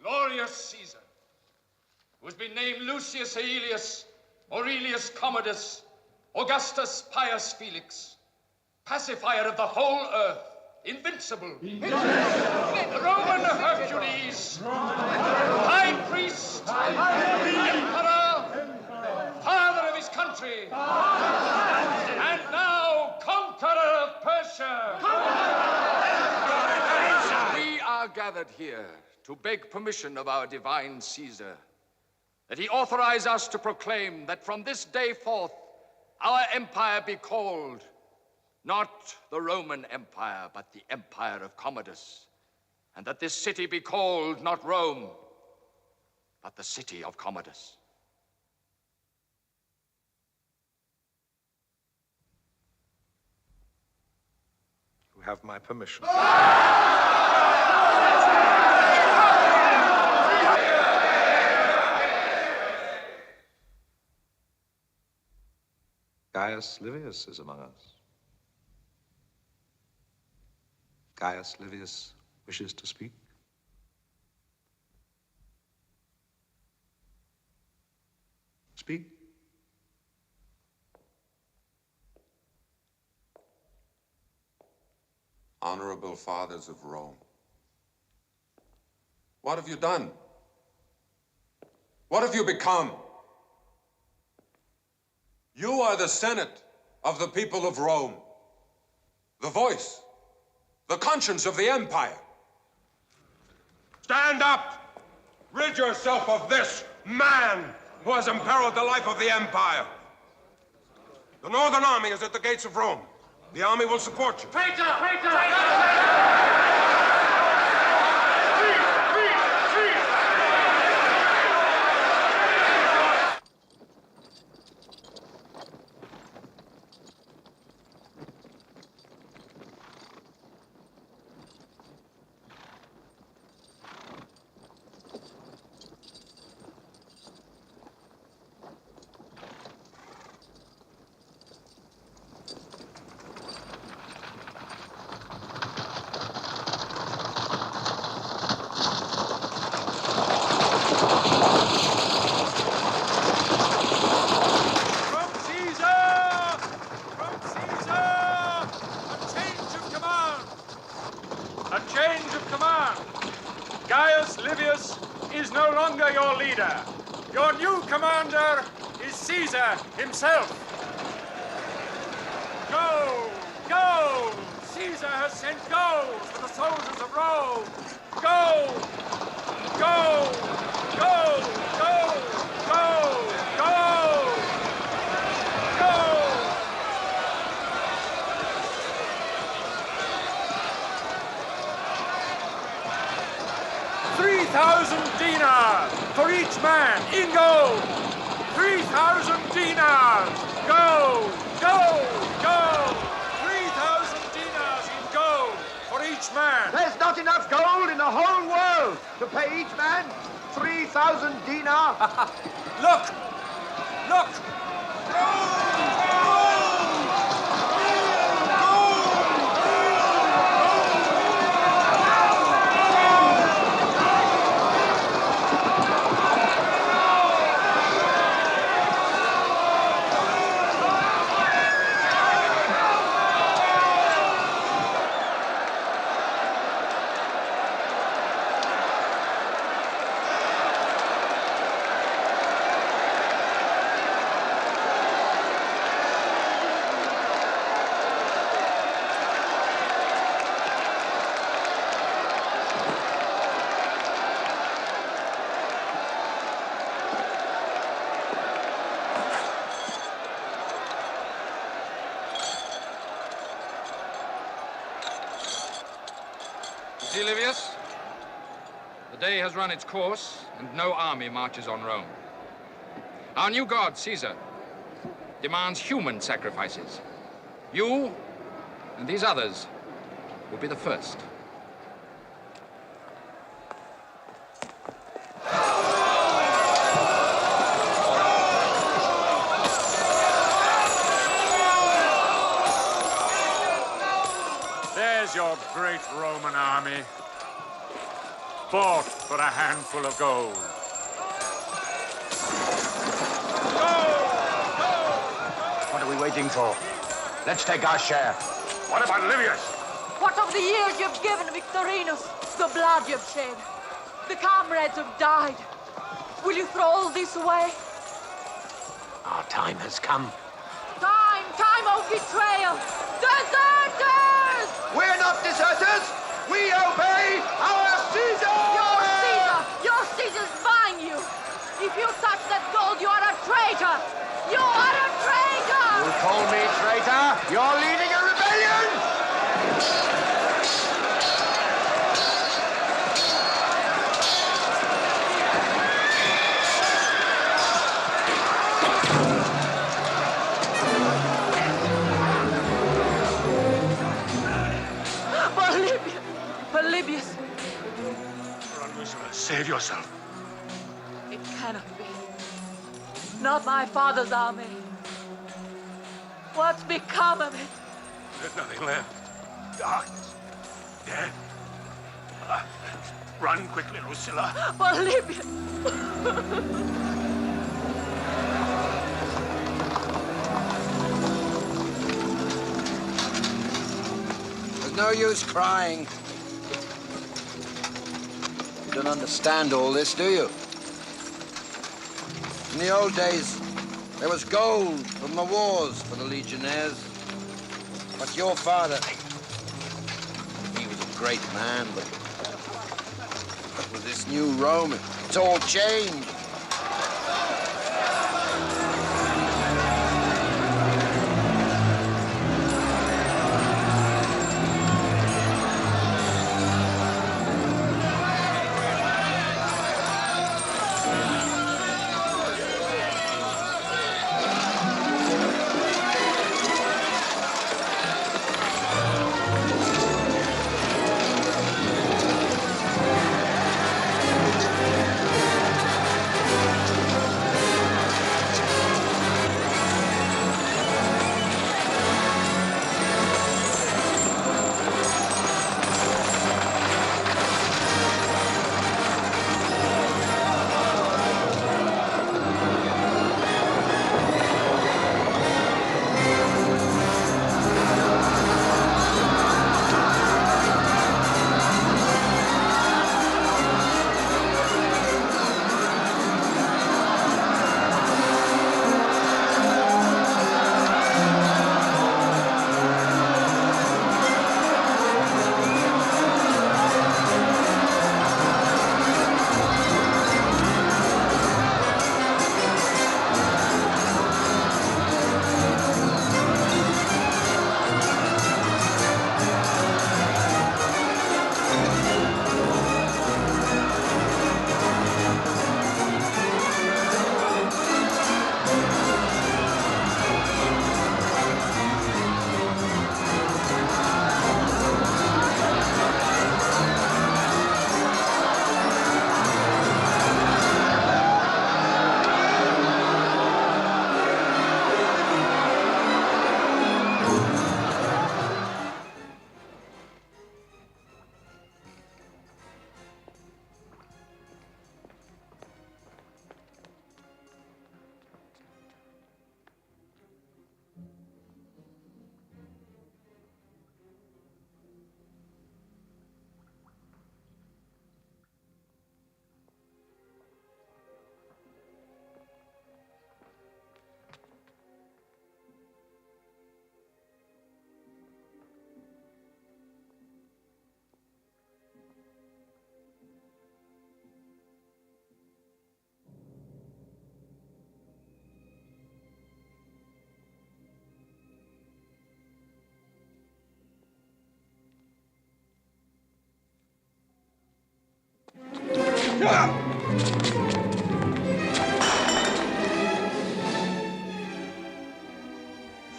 Glorious Caesar, who has been named Lucius Aelius, Aurelius Commodus, Augustus Pius Felix, pacifier of the whole earth, invincible, Roman Hercules, high priest, emperor, father of his country, and now conqueror of Persia. We are gathered here to beg permission of our divine Caesar, that he authorize us to proclaim that from this day forth, our empire be called not the Roman Empire, but the Empire of Commodus, and that this city be called not Rome, but the city of Commodus. You have my permission. Gaius Livius is among us. Gaius Livius wishes to speak. Speak. Honorable fathers of Rome, what have you done? What have you become? You are the Senate of the people of Rome, the voice, the conscience of the empire. Stand up! Rid yourself of this man who has imperiled the life of the empire. The Northern Army is at the gates of Rome. The army will support you. Traitor! Traitor! Traitor! Marcus Livius is no longer your leader. Your new commander is Caesar himself. Go! Go! Caesar has sent gold for the soldiers of Rome. Go! Go! Go! Go! Go! Go! Go! 3,000 dinars for each man in gold. 3,000 dinars. Go, go, go. 3,000 dinars in gold for each man. There's not enough gold in the whole world to pay each man 3,000 dinars. Look, look. See, Livius? The day has run its course, and no army marches on Rome. Our new god, Caesar, demands human sacrifices. You and these others will be the first. There's your great Roman army, bought for a handful of gold. What are we waiting for? Let's take our share. What about Livius? What of the years you've given Victorinus, the blood you've shed, the comrades who've died? Will you throw all this away? Our time has come. Time of betrayal! Deserters! We're not deserters! We obey our Caesar! Your Caesar's buying you! If you touch that gold, you are a traitor! You are a traitor! You call me traitor? You're leading a rebellion! Livius. Run, Lucilla. Save yourself. It cannot be. Not my father's army. What's become of it? There's nothing left. Darkness. Death. Run quickly, Lucilla. Livius. There's no use crying. You don't understand all this, do you? In the old days, there was gold from the wars for the legionnaires. But your father, he was a great man, but with this new Rome, it's all changed.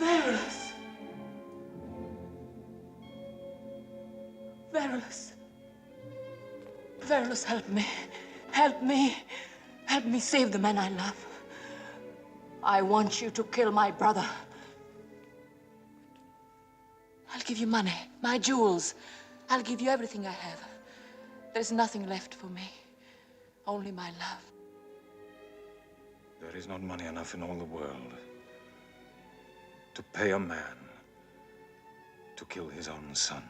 Verulus! Verulus! Verulus, help me. Help me. Help me save the man I love. I want you to kill my brother. I'll give you money, my jewels. I'll give you everything I have. There's nothing left for me. Only my love. There is not money enough in all the world to pay a man to kill his own son.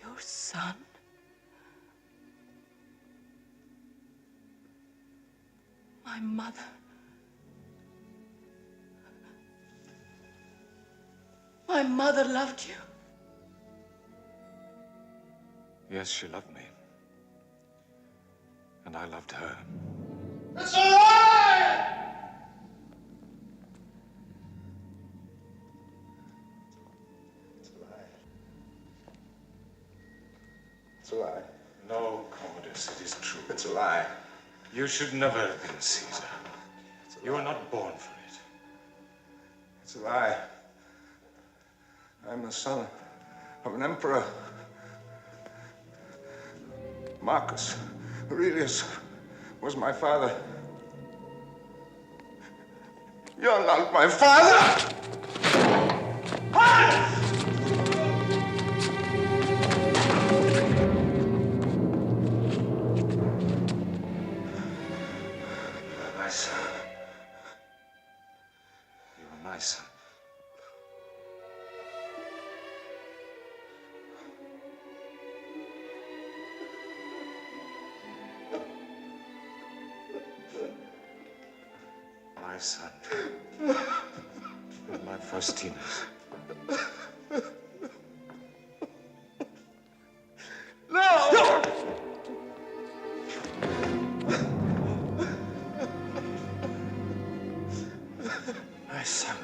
Your son? My mother. My mother loved you. Yes, she loved me. And I loved her. It's a lie! It's a lie. No, Commodus, it is true. It's a lie. You should never have been Caesar. You were not born for it. It's a lie. I'm the son of an emperor. Marcus Aurelius was my father. You're not my father! My son. You are my son. My son. With my Faustinus. No! My son.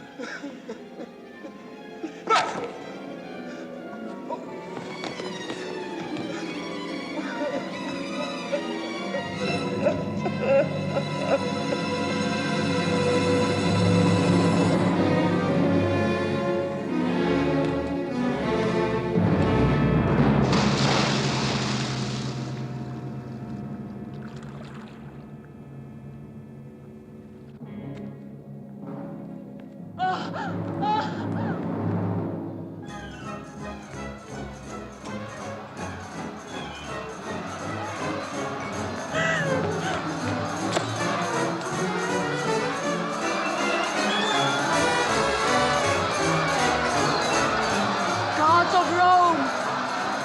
Gods of Rome,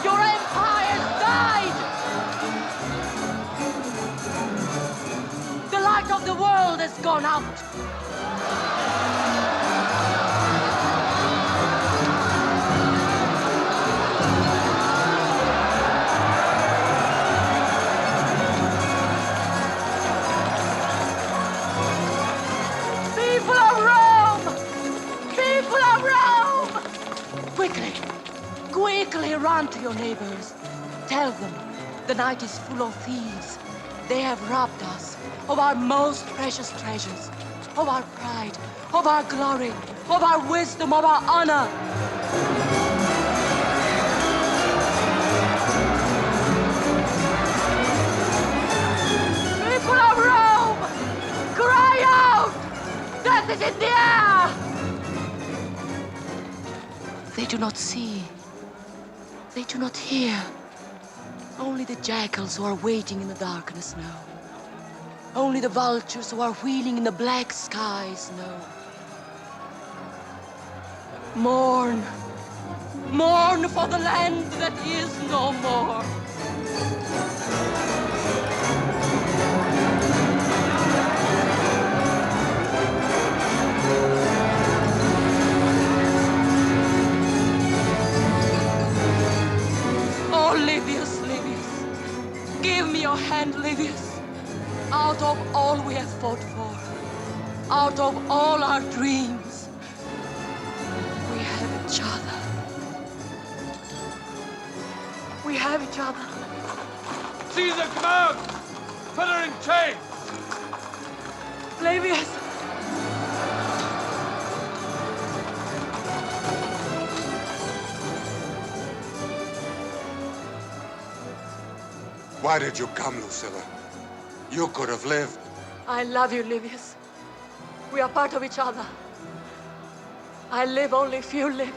your empire's died! The light of the world has gone out. People of Rome! People of Rome! Quickly, quickly run to your neighbors. Tell them the night is full of thieves. They have robbed us of our most precious treasures, of our pride, of our glory, of our wisdom, of our honor. People of Rome, cry out! Death is in the air! They do not see. They do not hear. Only the jackals who are waiting in the darkness know. Only the vultures who are wheeling in the black skies know. Mourn. Mourn for the land that is no more. Oh, Livius, Livius. Give me your hand, Livius. Out of all we have fought for, out of all our dreams, we have each other. have each other. Caesar, come out! Put her in chains! Livius! Why did you come, Lucilla? You could have lived. I love you, Livius. We are part of each other. I live only if you live.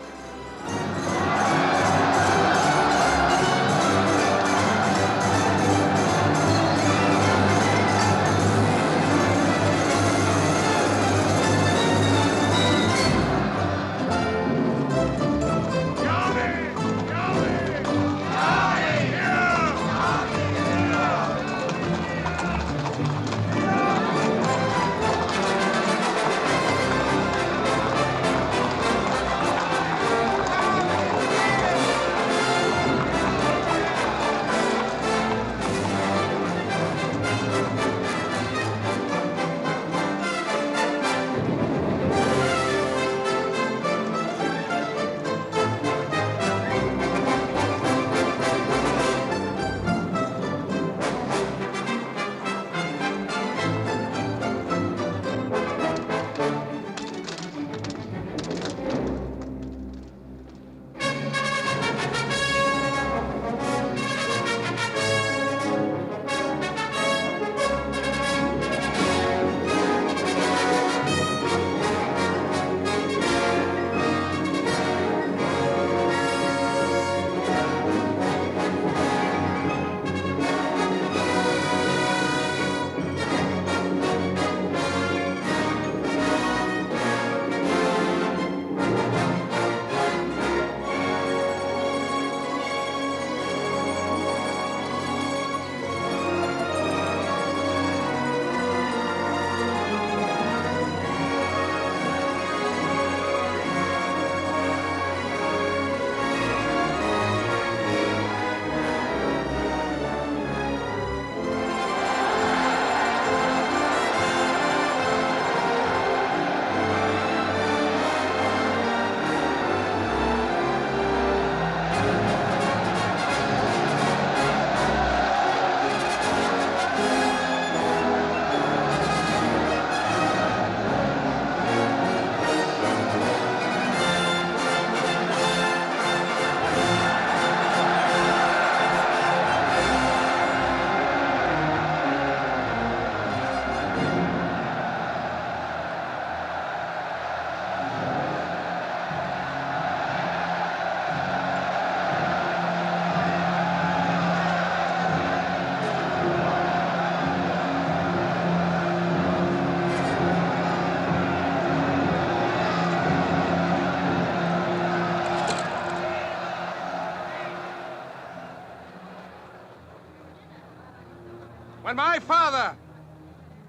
When my father,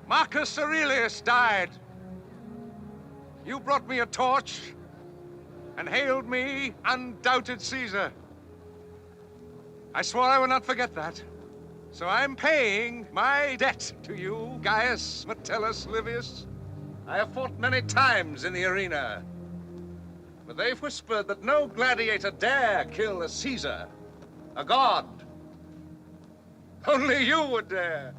Marcus Aurelius, died, you brought me a torch and hailed me undoubted Caesar. I swore I would not forget that. So I'm paying my debt to you, Gaius Metellus Livius. I have fought many times in the arena, but they've whispered that no gladiator dare kill a Caesar, a god. Only you would dare.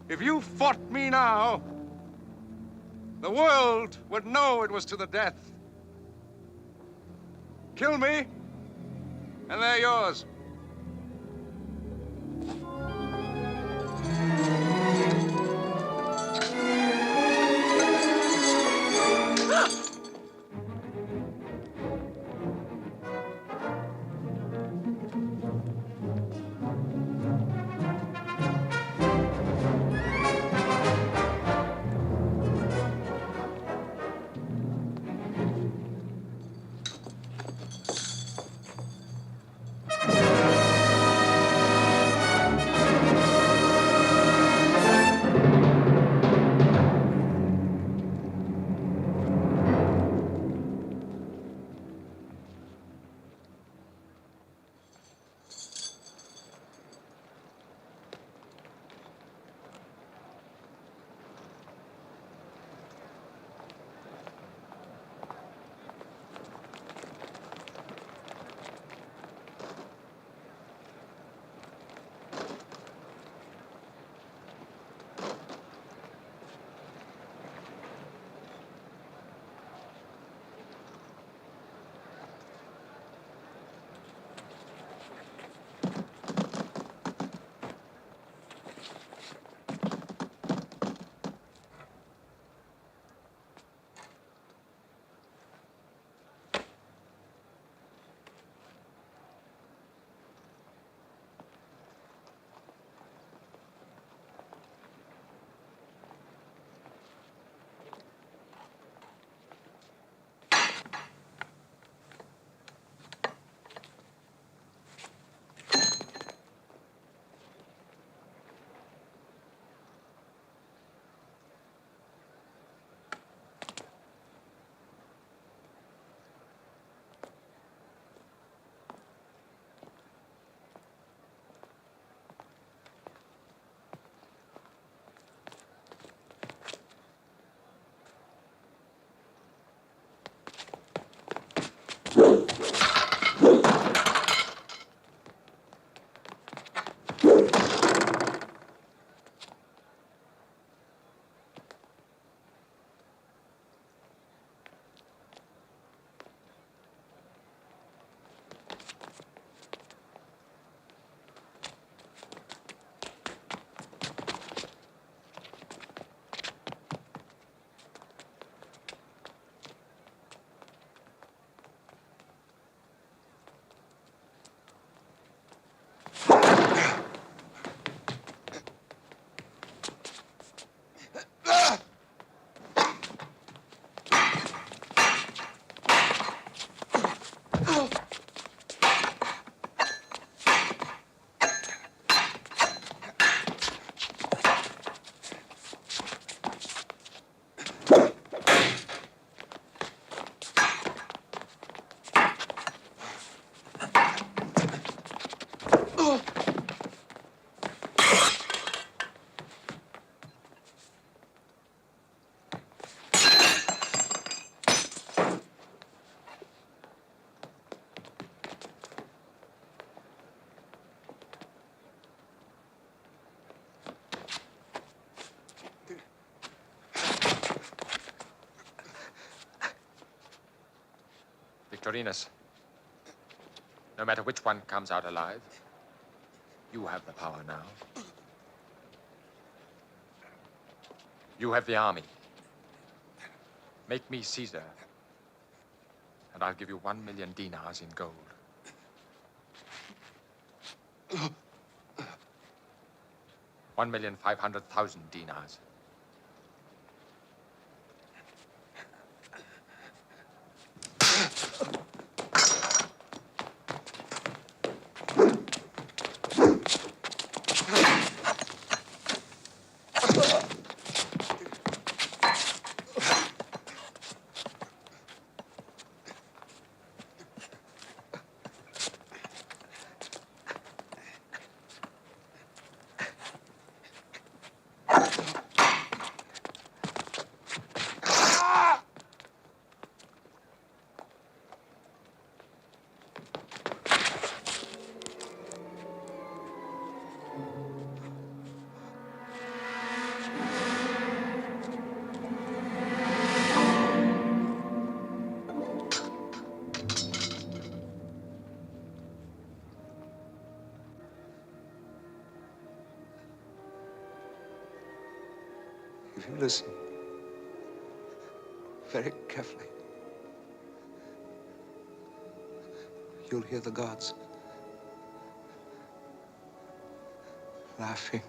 If you fought me now, the world would know it was to the death. Kill me, and they're yours. Victorinus, no matter which one comes out alive, you have the power now. You have the army. Make me Caesar, and I'll give you 1,000,000 dinars in gold. 1,500,000 dinars. If you listen very carefully, you'll hear the gods laughing.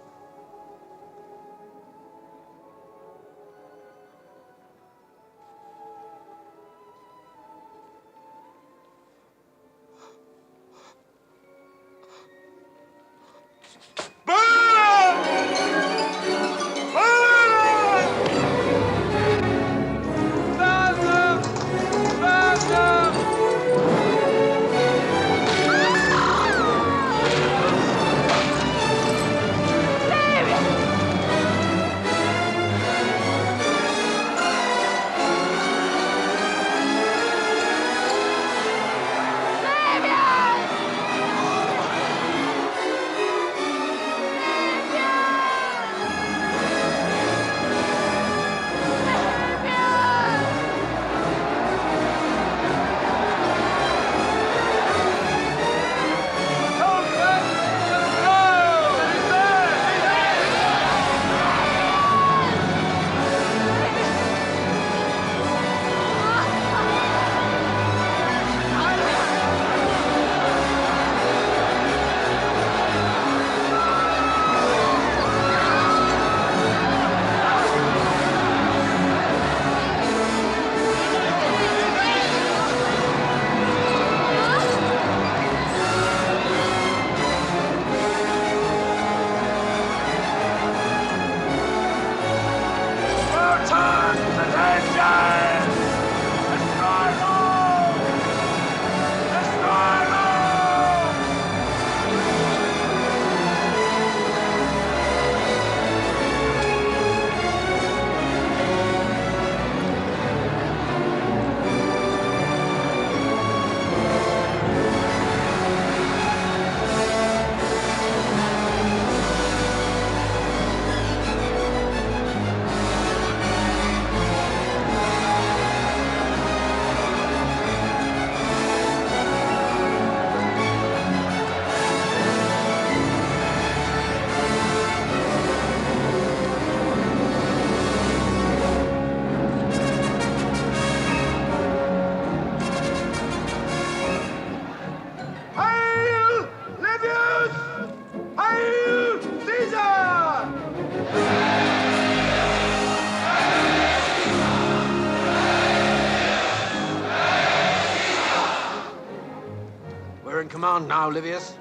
on now, Livius.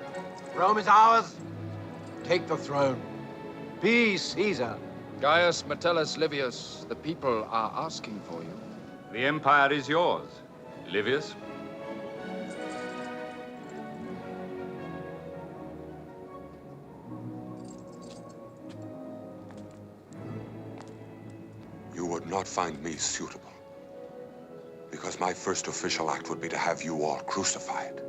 Rome is ours. Take the throne. Be Caesar. Gaius Metellus Livius, the people are asking for you. The empire is yours, Livius. You would not find me suitable, because my first official act would be to have you all crucified.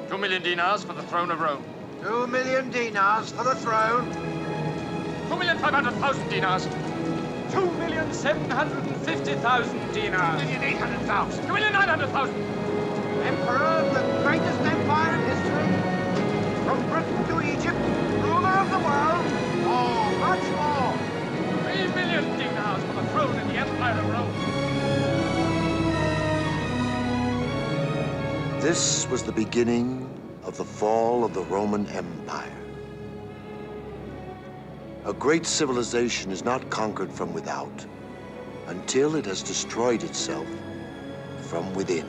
2 million dinars for the throne of Rome. 2 million dinars for the throne. 2,500,000 dinars. 2,750,000 dinars. 2,800,000. 2,900,000. Emperor of the greatest empire in history, from Britain to Egypt, ruler of the world, oh, much more. 3 million dinars for the throne in the empire of Rome. This was the beginning of the fall of the Roman Empire. A great civilization is not conquered from without until it has destroyed itself from within.